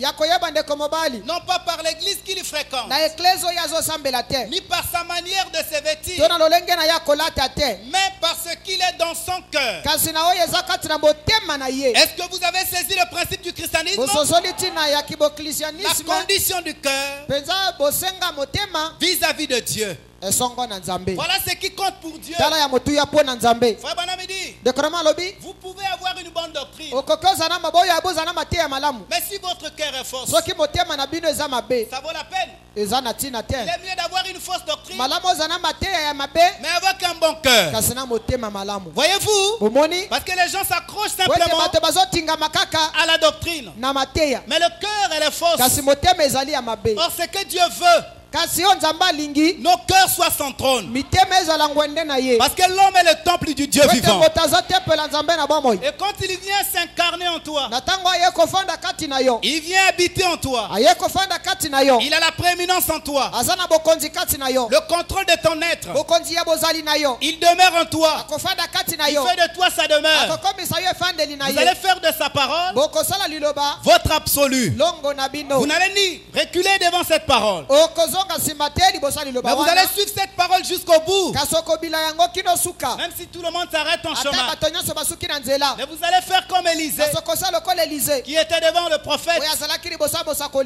non pas par l'église qu'il fréquente, ni par sa manière de se vêtir, mais parce qu'il est dans son cœur. Est-ce que vous avez saisi le principe du christianisme? La condition du cœur vis-à-vis de Dieu. Voilà ce qui compte pour Dieu. Frère Branham dit, vous pouvez avoir une bonne doctrine, mais si votre cœur est fort, ça vaut la peine. Il est mieux d'avoir une fausse doctrine, mais avec un bon cœur. Voyez-vous? Parce que les gens s'accrochent simplement à la doctrine, mais le cœur elle est fausse. Or ce que Dieu veut, nos cœurs soient son trône. Parce que l'homme est le temple du Dieu vivant. Et quand il vient s'incarner en toi, il vient habiter en toi, il a la prééminence en toi, le contrôle de ton être, il demeure en toi, il fait de toi sa demeure. Vous allez faire de sa parole votre absolu. Vous n'allez ni reculer devant cette parole, mais vous allez suivre cette parole jusqu'au bout. Même si tout le monde s'arrête en chemin, mais vous allez faire comme Élisée, qui était devant le prophète.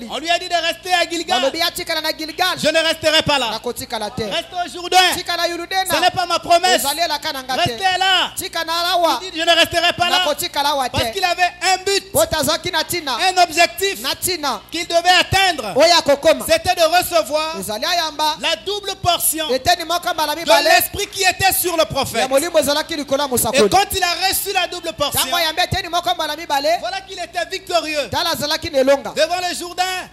On lui a dit de rester à Gilgal. Je ne resterai pas là. Reste au Jourdain. Ce n'est pas ma promesse. Restez là. Il dit je ne resterai pas là. Parce qu'il avait un but, un objectif qu'il devait atteindre. C'était de recevoir la double portion de l'esprit qui était sur le prophète. Et quand il a reçu la double portion, voilà qu'il était victorieux. Devant le Jourdain,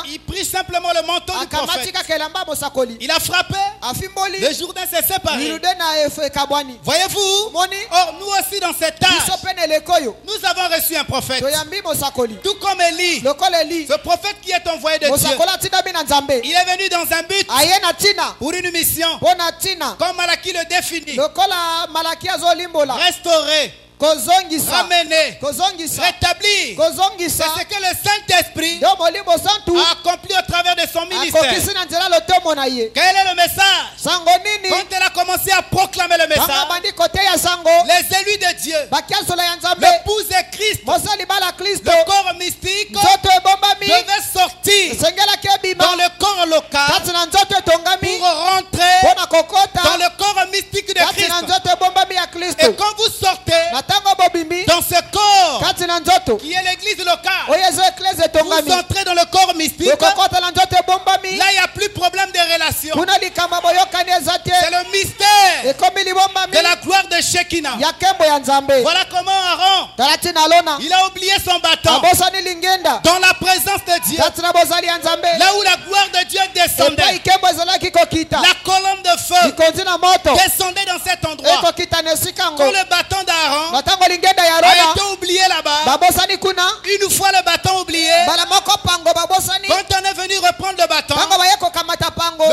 il prit simplement le manteau du prophète. Il a frappé. Le Jourdain s'est séparé. Voyez-vous? Or, nous aussi dans cet âge, nous avons reçu un prophète. Tout comme Élie, ce prophète qui est envoyé de Dieu, il est venu dans un but, pour une mission, comme Malachie le définit. Restaurer, ramener, rétablir. C'est ce que le Saint-Esprit a accompli au travers de son ministère. Quel est le message? Quand elle a commencé à proclamer le message, les élus de Dieu, l'épouse de Christ, le corps mystique devait sortir dans le corps local pour rentrer dans le corps mystique de Christ. Et quand vous sortez dans ce corps qui est l'église locale, vous entrez dans le corps mystique. Là il n'y a plus de problème de relation. C'est le mystère de la gloire de Shekinah. Voilà comment Aaron, il a oublié son bâton dans la présence de Dieu, là où la gloire de Dieu descendait. La colonne de feu descendait dans cet endroit. Quand le bâton d'Aaron a été oublié là-bas, une fois le bâton oublié, quand on est venu reprendre le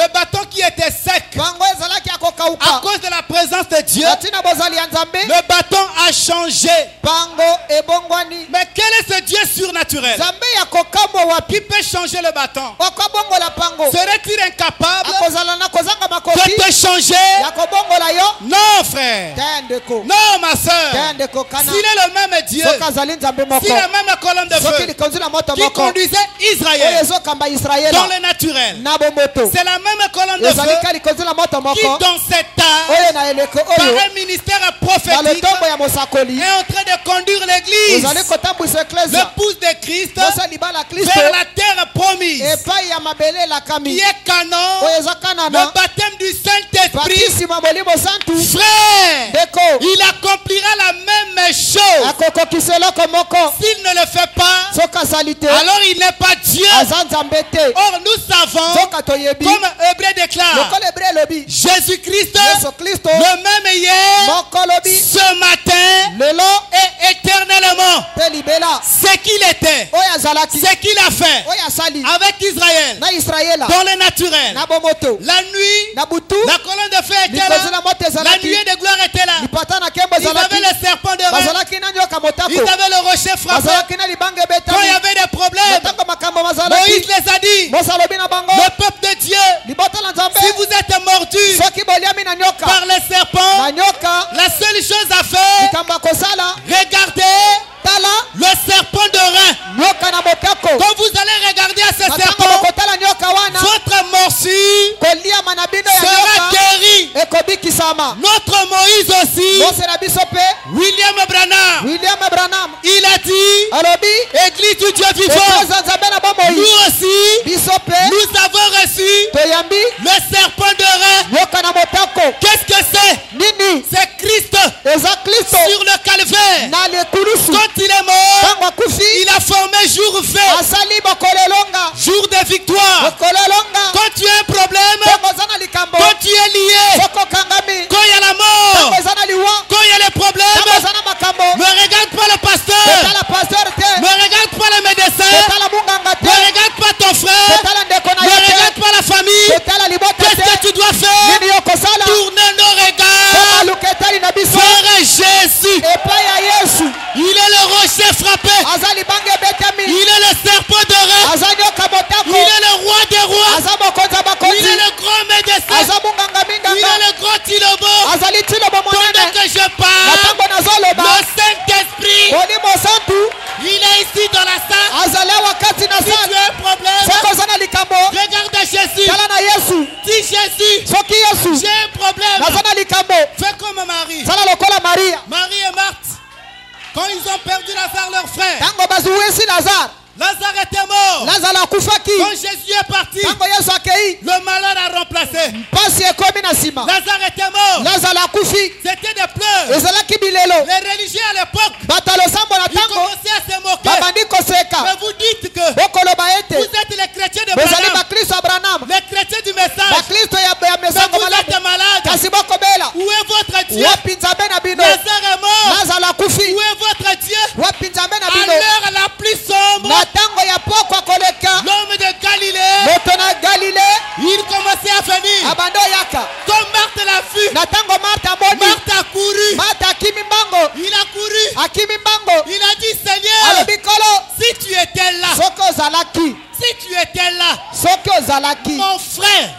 bâton qui était sec à cause de la présence de Dieu, le bâton a changé. Mais quel est ce Dieu surnaturel qui peut changer le bâton? Serait-il incapable de te changer? Non, frère. Non, ma soeur. S'il est le même Dieu, s'il est la même colonne de feu qui conduisait Israël dans le naturel, c'est la même colonne de feu qui dans cet âge, par un ministère prophétique, est en train de conduire l'église, l'épouse de Christ, vers la terre promise, qui est Canaan, le baptême du Saint-Esprit. Frère, il accomplira la même chose. S'il ne le fait pas, alors il n'est pas Dieu. Or nous savons, comme Hébreu déclare, Jésus-Christ, le même hier, ce matin et éternellement. Ce qu'il était, ce qu'il a fait avec Israël dans le naturel. La nuit, la colonne de feu était là, la nuée de gloire était là. Ils avaient le serpent de rein, ils avaient le rocher frappé. Quand il y avait des problèmes, Moïse les a dit, le peuple de Dieu, si vous êtes mordu par les serpents, la seule chose à faire, regardez le serpent de rein. Quand vous allez regarder à ce serpent, votre morsure sera guérie. Notre Moïse aussi, William Branham, il a dit, Église du Dieu vivant, nous aussi, nous avons reçu le serpent de rein. Qu'est-ce que c'est? C'est Christ sur le calvaire. Quand il est mort, il a formé jour fait, jour de victoire. Quand tu as un problème, quand tu es lié, quand il y a la mort, quand il y a les problèmes, ne regarde pas le pasteur, ne regarde pas le médecin, ne regarde pas ton frère, ne regarde pas la famille. Qu'est-ce que tu dois faire? Tourner nos regards vers Jésus. Il est le rocher frappé. Il est le serpent de rêve. Il est le roi des rois. Il est le grand médecin. Il est le grand Tilobo. Pendant que je parle, le Saint-Esprit, il est ici dans la salle. Si tu as un problème, regarde Jésus. Dis Jésus, j'ai un problème. Fais comme Marie. Marie et Marthe, quand ils ont perdu Lazare, leur frère, Lazare était mort. Quand Jésus est parti, le malade a remplacé. Lazare était mort. C'était des pleurs. Les religieux à l'époque, ils commençaient à se moquer. Mais vous dites que vous êtes les chrétiens de Branham, les chrétiens du message. Mais vous êtes malades. Où est votre Dieu? Lazare est mort. Où est votre Dieu? À l'heure la plus sombre, l'homme de Galilée, il commençait à venir. Comme Marthe l'a vu, Marthe a couru. Il a couru. Il a dit, Seigneur, si tu étais là, si tu étais là, mon frère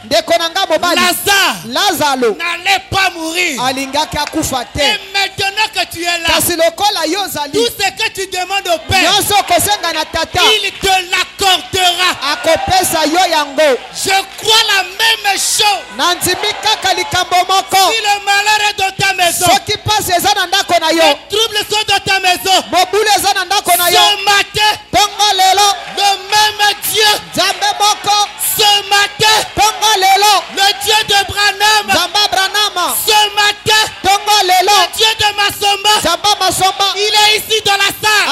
Lazare n'allait pas mourir. Et maintenant que tu es là, tout ce que tu demandes au Père, il te l'accordera. Je crois la même chose. Si le malheur est dans ta maison, les troubles sont dans ta maison, ce matin, le même Dieu, ce matin, le Dieu de Branham, ce matin, le Dieu de Masomba, il est ici dans la salle.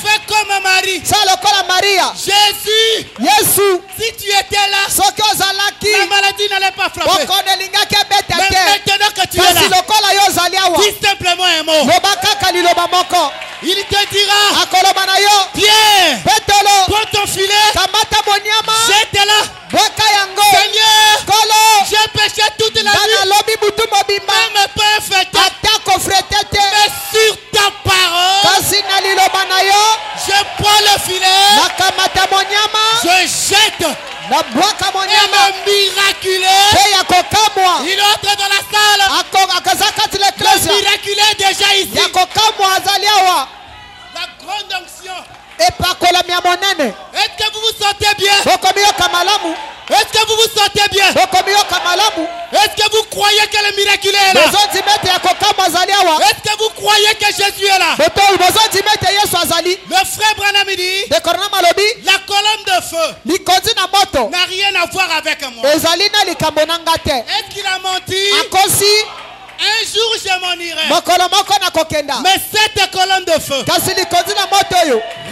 Fais comme Marie. Jésus, si tu étais là, la maladie n'allait pas frapper. Mais maintenant que tu es là, dis simplement un mot. Il te dira, viens, prends ton filet, jette-la. Seigneur, j'ai péché toute la nuit, même pas fêté, mais sur ta parole, je prends le filet, je jette, et le miraculé, il entre dans la salle. Le miraculé est déjà ici. La grande onction. Est-ce que vous vous sentez bien? Est-ce que vous vous sentez bien? Est-ce que vous croyez que le miraculé est là? Est-ce que vous croyez que Jésus est là? Le frère Branham dit, la colonne de feu n'a rien à voir avec moi. Est-ce qu'il a menti? Un jour je m'en irai. Mais cette colonne de feu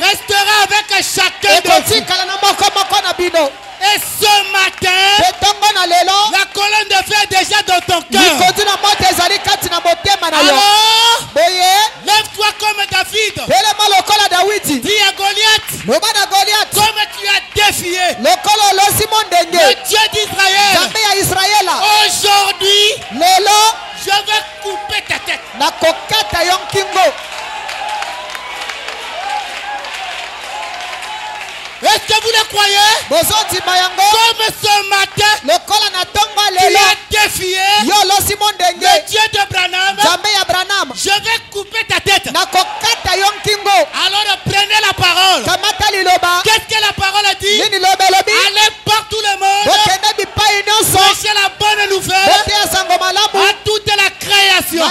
restera avec chacun de vous. Et ce matin, la colonne de feu est déjà dans ton cœur. Alors, lève-toi comme David. Dis à Goliath, comme tu as défié le Dieu d'Israël, aujourd'hui, je vais couper ta tête. Est-ce que vous le croyez? Comme ce matin, tu as défié le Dieu de Branham, je vais couper ta tête. Alors prenez la parole. Qu'est-ce que la parole a dit? Allez par tout le monde, prêchez la bonne nouvelle à toute la création.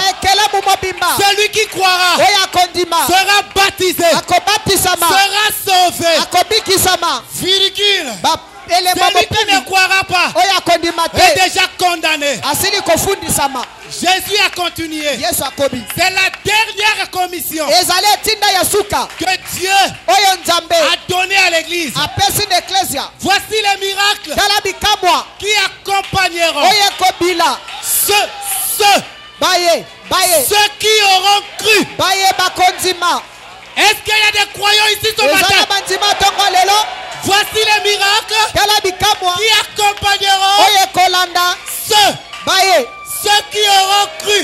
Celui qui croira sera baptisé, sera sauvé. Virgule. Celui qui ne croira pas est déjà condamné. Jésus a continué. C'est la dernière commission que Dieu a donné à l'église. Voici les miracles qui accompagneront ceux qui auront cru. Est-ce qu'il y a des croyants ici ce matin? Voici les miracles qui accompagneront ceux qui auront cru.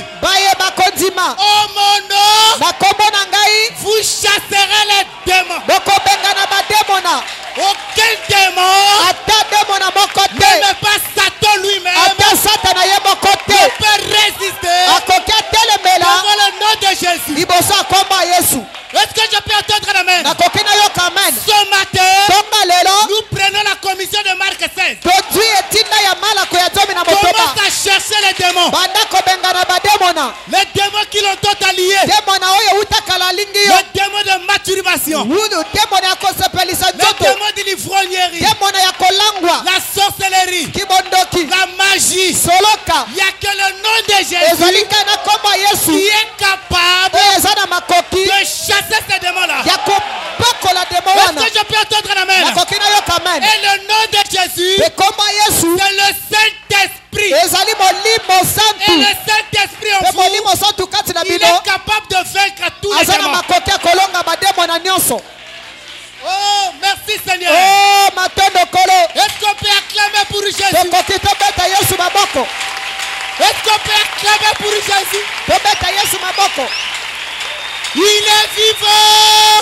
Oh mon nom, vous chasserez les démons. Aucun démon, même pas Satan lui-même, ne peut résister devant le nom de Jésus. Est-ce que je peux entendre l'amen? Ce matin, nous prenons la commission de Marc 16. Commence à chercher les démons. Les démons qui l'ont totallié. Le démon de masturbation. Le démon de l'ivrognerie. La sorcellerie. La magie. Il n'y a que le nom de Jésus qui est capable de chasser ces démons-là. Est-ce que je peux entendre l'amen? Et le nom de Jésus, c'est le Saint-Esprit. Et le Saint-Esprit en vous, il est capable de vaincre tous les démons. Oh, merci Seigneur. Est-ce qu'on peut acclamer pour Jésus? Est-ce qu'on peut acclamer pour Jésus? Il est vivant.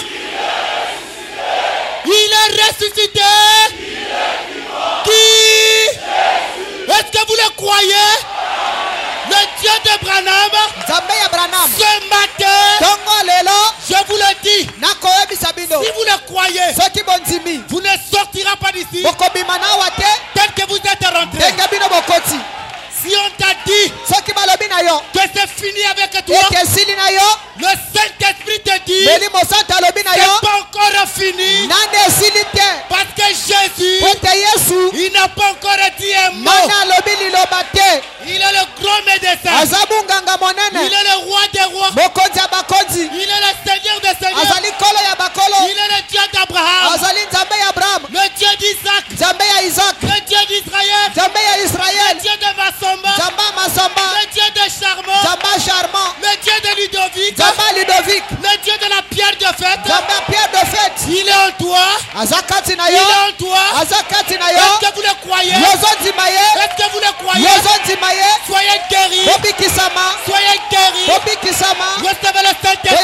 Il est ressuscité. Qui? Est-ce que vous le croyez? Le Dieu de Branham, ce matin, je vous le dis, si vous le croyez, vous ne sortirez pas d'ici tel que vous êtes rentré. Si on t'a dit que c'est fini avec toi, le Saint-Esprit te dit que c'est pas encore fini. Parce que Jésus, il n'a pas encore dit un mot. Il est le grand médecin. Il est le roi des rois. Il est le Seigneur des seigneurs. Il est le Dieu d'Abraham. Le Dieu d'Isaac. Le Dieu d'Israël. Le Dieu de Massamba. Le Dieu de Charmant. Le Dieu de Ludovic. Le Dieu de la pierre de fête. Il est en toi. Il est en toi. Est-ce que vous le croyez? Est-ce que vous le croyez? Soyez guéris. Soyez guéris. Recevez le Saint-Esprit.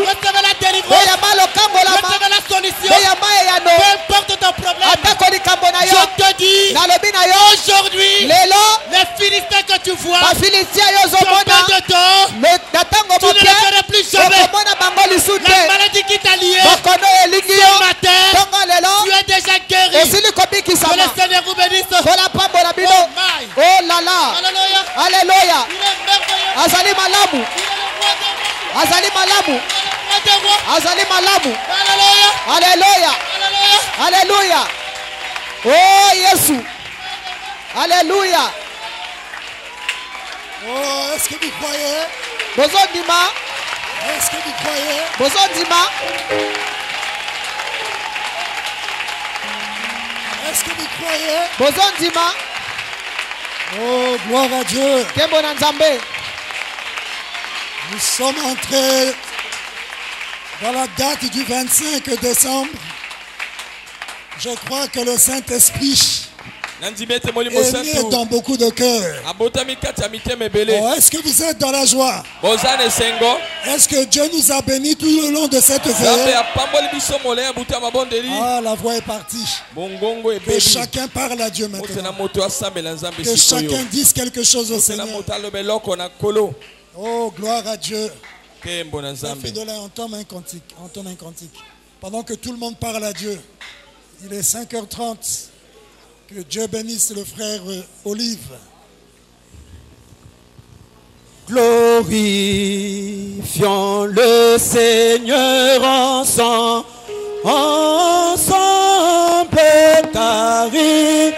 Recevez la délivrance. Recevez la solution. Peu importe ton problème. Je te dis, aujourd'hui, les Philistins que tu vois, combien de temps, tu ne les verras plus jamais. La maladie qui t'a lié, ce matin, tu es déjà guéri. Que le Seigneur vous bénisse. Oh my. Alléluia. Il est merveilleux. Azali malamu. Alléluia. Alléluia. Oh Jésus. Alléluia. Oh, est-ce que vous croyez? Est-ce que vous croyez? Est-ce que vous croyez? Oh, gloire à Dieu. Nous sommes entrés dans la date du 25 décembre. Je crois que le Saint-Esprit est né dans beaucoup de cœurs. Oh, est-ce que vous êtes dans la joie? Est-ce que Dieu nous a bénis tout le long de cette veille? Ah, la voix est partie. Que chacun parle à Dieu maintenant. Que chacun dise quelque chose au Seigneur. Oh, gloire à Dieu. On tombe un cantique. Pendant que tout le monde parle à Dieu, il est 5h30. Que Dieu bénisse le frère Olive. Glorifions le Seigneur ensemble, car il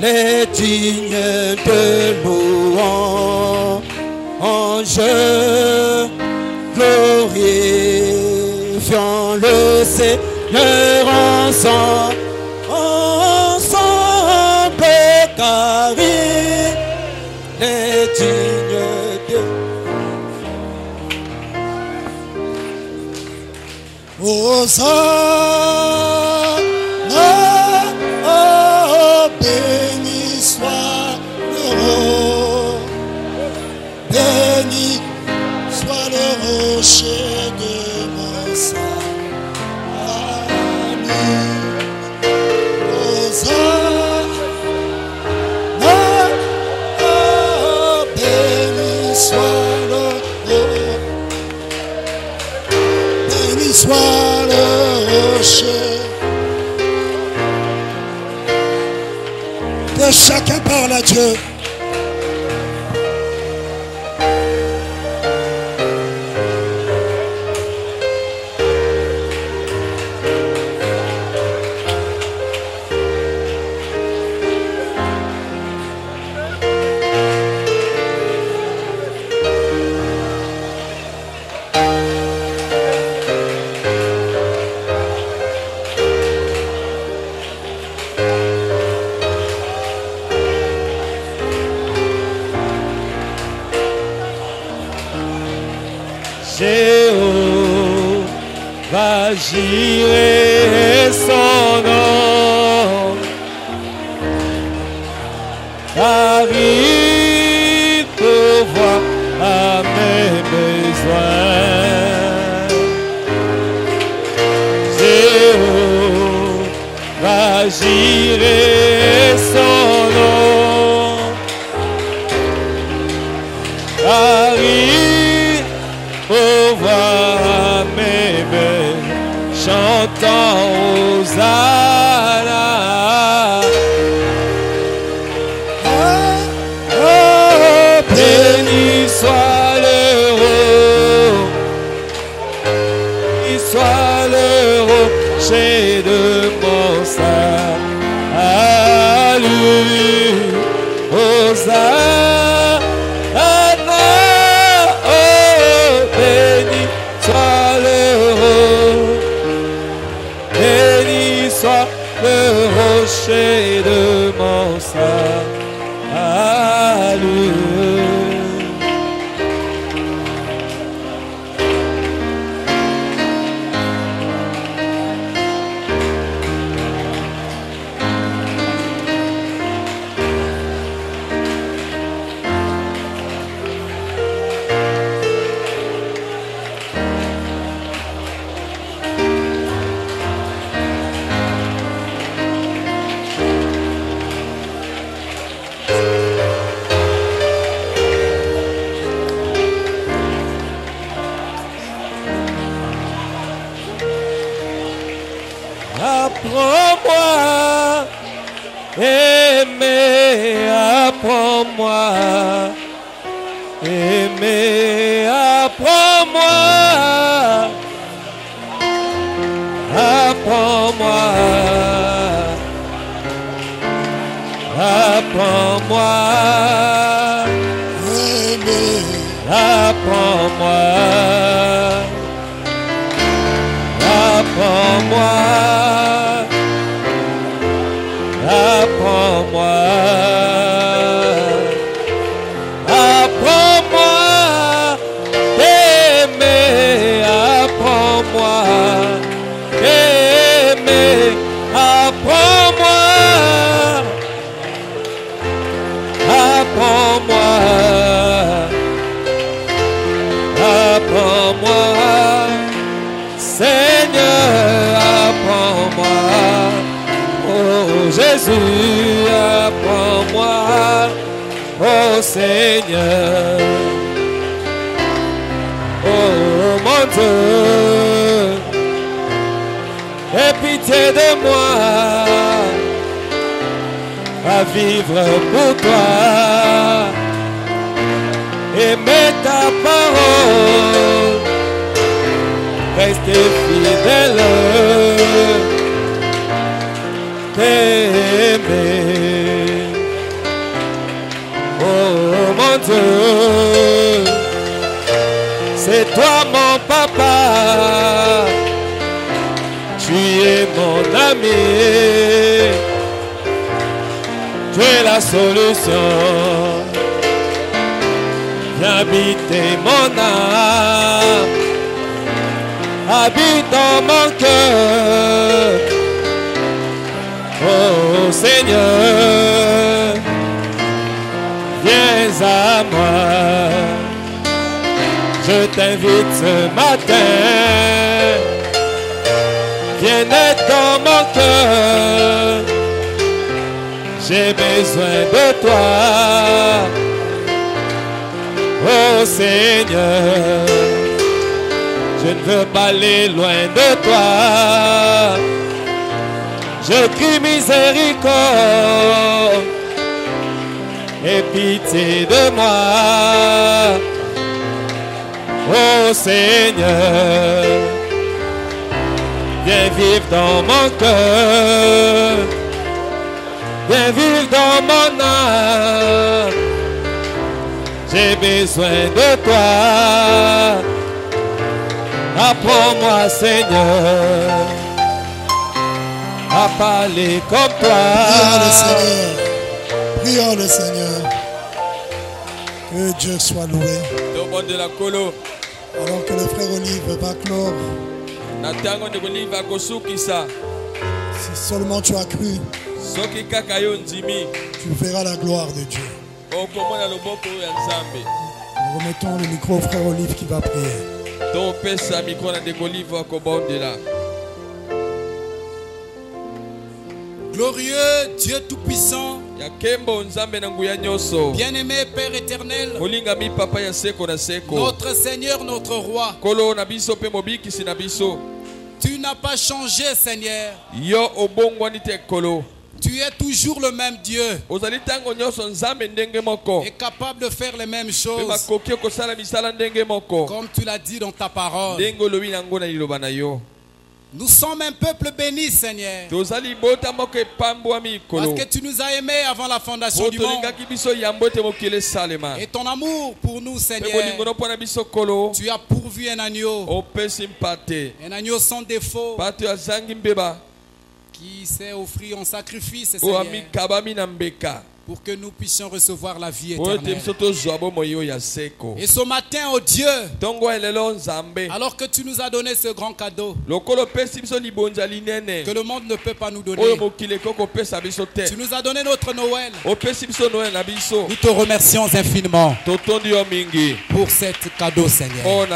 est digne de louange. Glorifions Seigneur ensemble, car il est digne de Hosanna, oh, béni soit le roi, béni soit le rocher de mon salut. Hosanna, oh, béni soit le roi, béni soit le rocher. Que chacun parle à Dieu. Jéhovah Jireh son nom, car il pourvoit à mes besoins. Jéhovah Jireh son nom, car il pourvoit mes besoins. Chantons Hosanna. Oh, béni soit le roi, béni soit le rocher de mon salut. Hosanna, oh, béni soit le roi, béni soit le rocher de mon salut. Apprends-moi, aimer, apprends-moi, aimer, apprends-moi, apprends-moi, apprends-moi, aimer, apprends-moi, apprends-moi. Apprends-moi, apprends-moi, aimer, apprends-moi, aimer, apprends-moi, apprends-moi, apprends-moi, Seigneur, apprends-moi. Oh Jésus, apprends-moi, oh Seigneur, oh mon Dieu, aie pitié de moi, à vivre pour toi, aimer ta parole, rester fidèle. T'aimer, oh mon Dieu, c'est toi mon papa, es mon ami, tu es la solution. Viens habiter mon âme, habite dans mon cœur. Oh Seigneur, viens à moi. Je t'invite ce matin. Viens être dans mon cœur. J'ai besoin de toi. Oh Seigneur, je ne veux pas aller loin de toi. Je crie miséricorde et pitié de moi. Oh Seigneur, viens vivre dans mon cœur, viens vivre dans mon âme. J'ai besoin de toi. Apprends-moi, Seigneur, à parler comme toi. Prions le Seigneur. Que Dieu soit loué. Alors que le frère Olive va clore. Si seulement tu as cru, tu verras la gloire de Dieu. Nous remettons le micro au frère Olive qui va prier. Glorieux Dieu Tout-Puissant, bien-aimé Père éternel, notre Seigneur, notre Roi, tu n'as pas changé, Seigneur. Tu es toujours le même Dieu et capable de faire les mêmes choses comme tu l'as dit dans ta parole. Nous sommes un peuple béni, Seigneur, parce que tu nous as aimés avant la fondation du monde. Et ton amour pour nous, Seigneur, tu as pourvu un agneau sans défaut, qui s'est offert en sacrifice, Seigneur, pour que nous puissions recevoir la vie éternelle. Et ce matin, oh Dieu, alors que tu nous as donné ce grand cadeau que le monde ne peut pas nous donner, tu nous as donné notre Noël. Nous te remercions infiniment pour cet cadeau, Seigneur.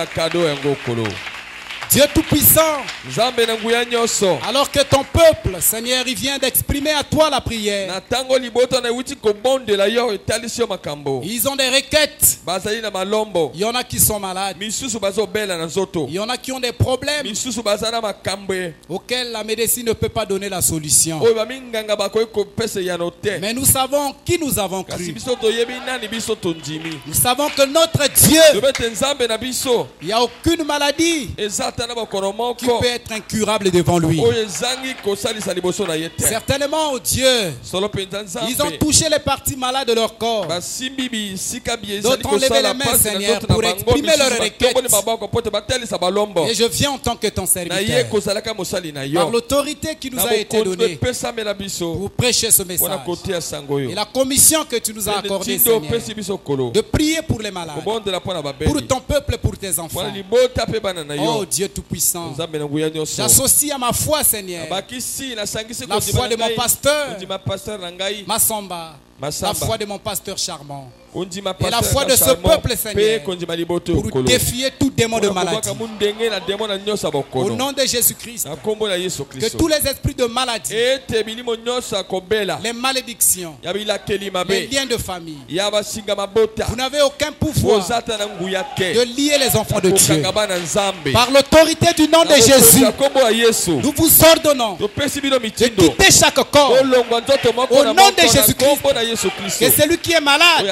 Dieu Tout-Puissant, alors que ton peuple, Seigneur, il vient d'exprimer à toi la prière. Ils ont des requêtes. Il y en a qui sont malades. Il y en a qui ont des problèmes auxquels la médecine ne peut pas donner la solution. Mais nous savons qui nous avons cru. Nous savons que notre Dieu, il n'y a aucune maladie qui peut être incurable devant lui. Certainement, oh Dieu, ils ont touché les parties malades de leur corps. D'autres ont levé les mains, Seigneur, pour exprimer leurs requêtes. Et je viens en tant que ton serviteur, par l'autorité qui nous a été donnée, pour prêcher ce message. Et la commission que tu nous as accordée, Seigneur, de prier pour les malades, pour ton peuple et pour tes enfants. Oh Dieu Tout-Puissant, j'associe à ma foi, Seigneur, la foi de mon pasteur Massamba, la foi de mon pasteur Charmant, et la foi de ce peuple, Seigneur, pour défier tout démon de maladie. Au nom de Jésus-Christ, que tous les esprits de maladie, les malédictions, les liens de famille, vous n'avez aucun pouvoir de lier les enfants de Dieu. Par l'autorité du nom de Jésus, nous vous ordonnons de quitter chaque corps. Au nom de Jésus-Christ, que celui qui est malade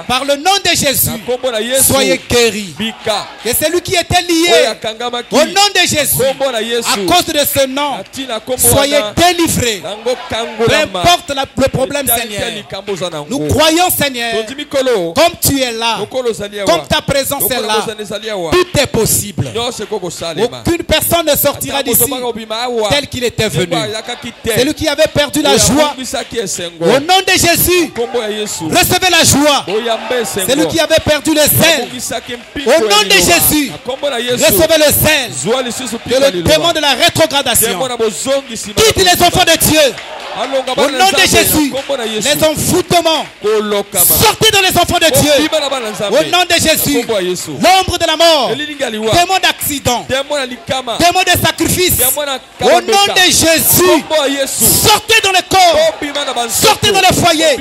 par le nom de Jésus, soyez guéris. Que celui qui était lié au nom de Jésus, à cause de ce nom, soyez délivrés. Peu importe le problème, Seigneur. Nous croyons, Seigneur, comme tu es là, comme ta présence est là, tout est possible. Aucune personne ne sortira d'ici tel qu'il était venu. Celui qui avait perdu la joie, au nom de Jésus, recevez la joie. Celui qui avait perdu le zèle, au nom de Jésus, recevez le zèle. Que le démon de la rétrogradation quitte les enfants de Dieu. Au nom de Jésus, les envoûtements, sortez dans les enfants de Dieu. Au nom de Jésus, l'ombre de la mort, démon d'accident, démon de sacrifice. Au nom de Jésus, sortez dans les corps, sortez dans les foyers,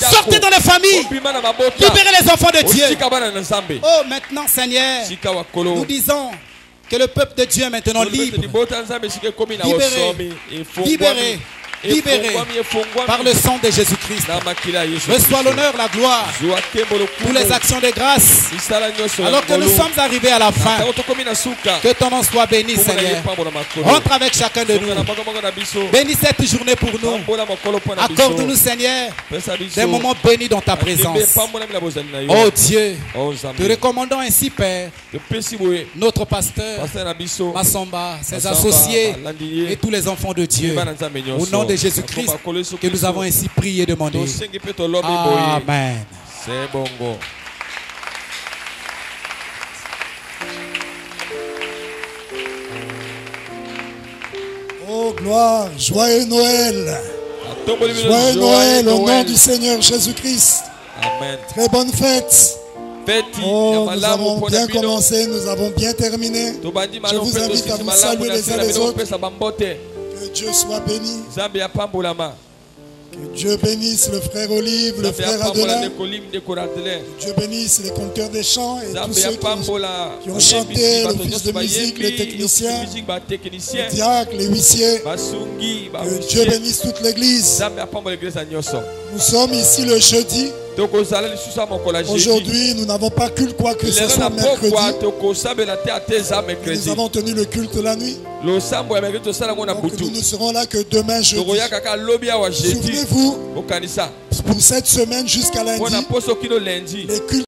sortez dans les familles, libérez les enfants de Dieu. Oh, maintenant, Seigneur, nous disons que le peuple de Dieu est maintenant libre, libéré, libéré par le sang de Jésus-Christ. Reçois l'honneur, la gloire pour les actions de grâce. Alors que nous sommes arrivés à la fin, que ton nom soit béni, Seigneur. Rentre avec chacun de nous. Bénis cette journée pour nous. Accorde-nous, Seigneur, des moments bénis dans ta présence. Oh Dieu, te recommandons ainsi, Père, notre pasteur Massamba, ses associés et tous les enfants de Dieu. Au nom de Jésus-Christ, que nous avons ainsi prié et demandé. Amen. C'est bon. Oh gloire, joyeux Noël. Joyeux Noël au nom du Seigneur Jésus-Christ. Amen. Très bonne fête. Oh, nous avons bien commencé, nous avons bien terminé. Je vous invite à vous saluer les uns les autres. Que Dieu soit béni. Que Dieu bénisse le frère Olive, le frère Adelin. Que Dieu bénisse les conducteurs des chants et tous ceux qui ont chanté, l'office de musique, les techniciens, les diacres, les huissiers. Que Dieu bénisse toute l'église. Nous sommes ici le jeudi. Aujourd'hui, nous n'avons pas culte quoi que ce soit mercredi. Nous avons tenu le culte la nuit. Donc nous ne serons là que demain jeudi. Souvenez-vous, pour cette semaine jusqu'à lundi, les cultes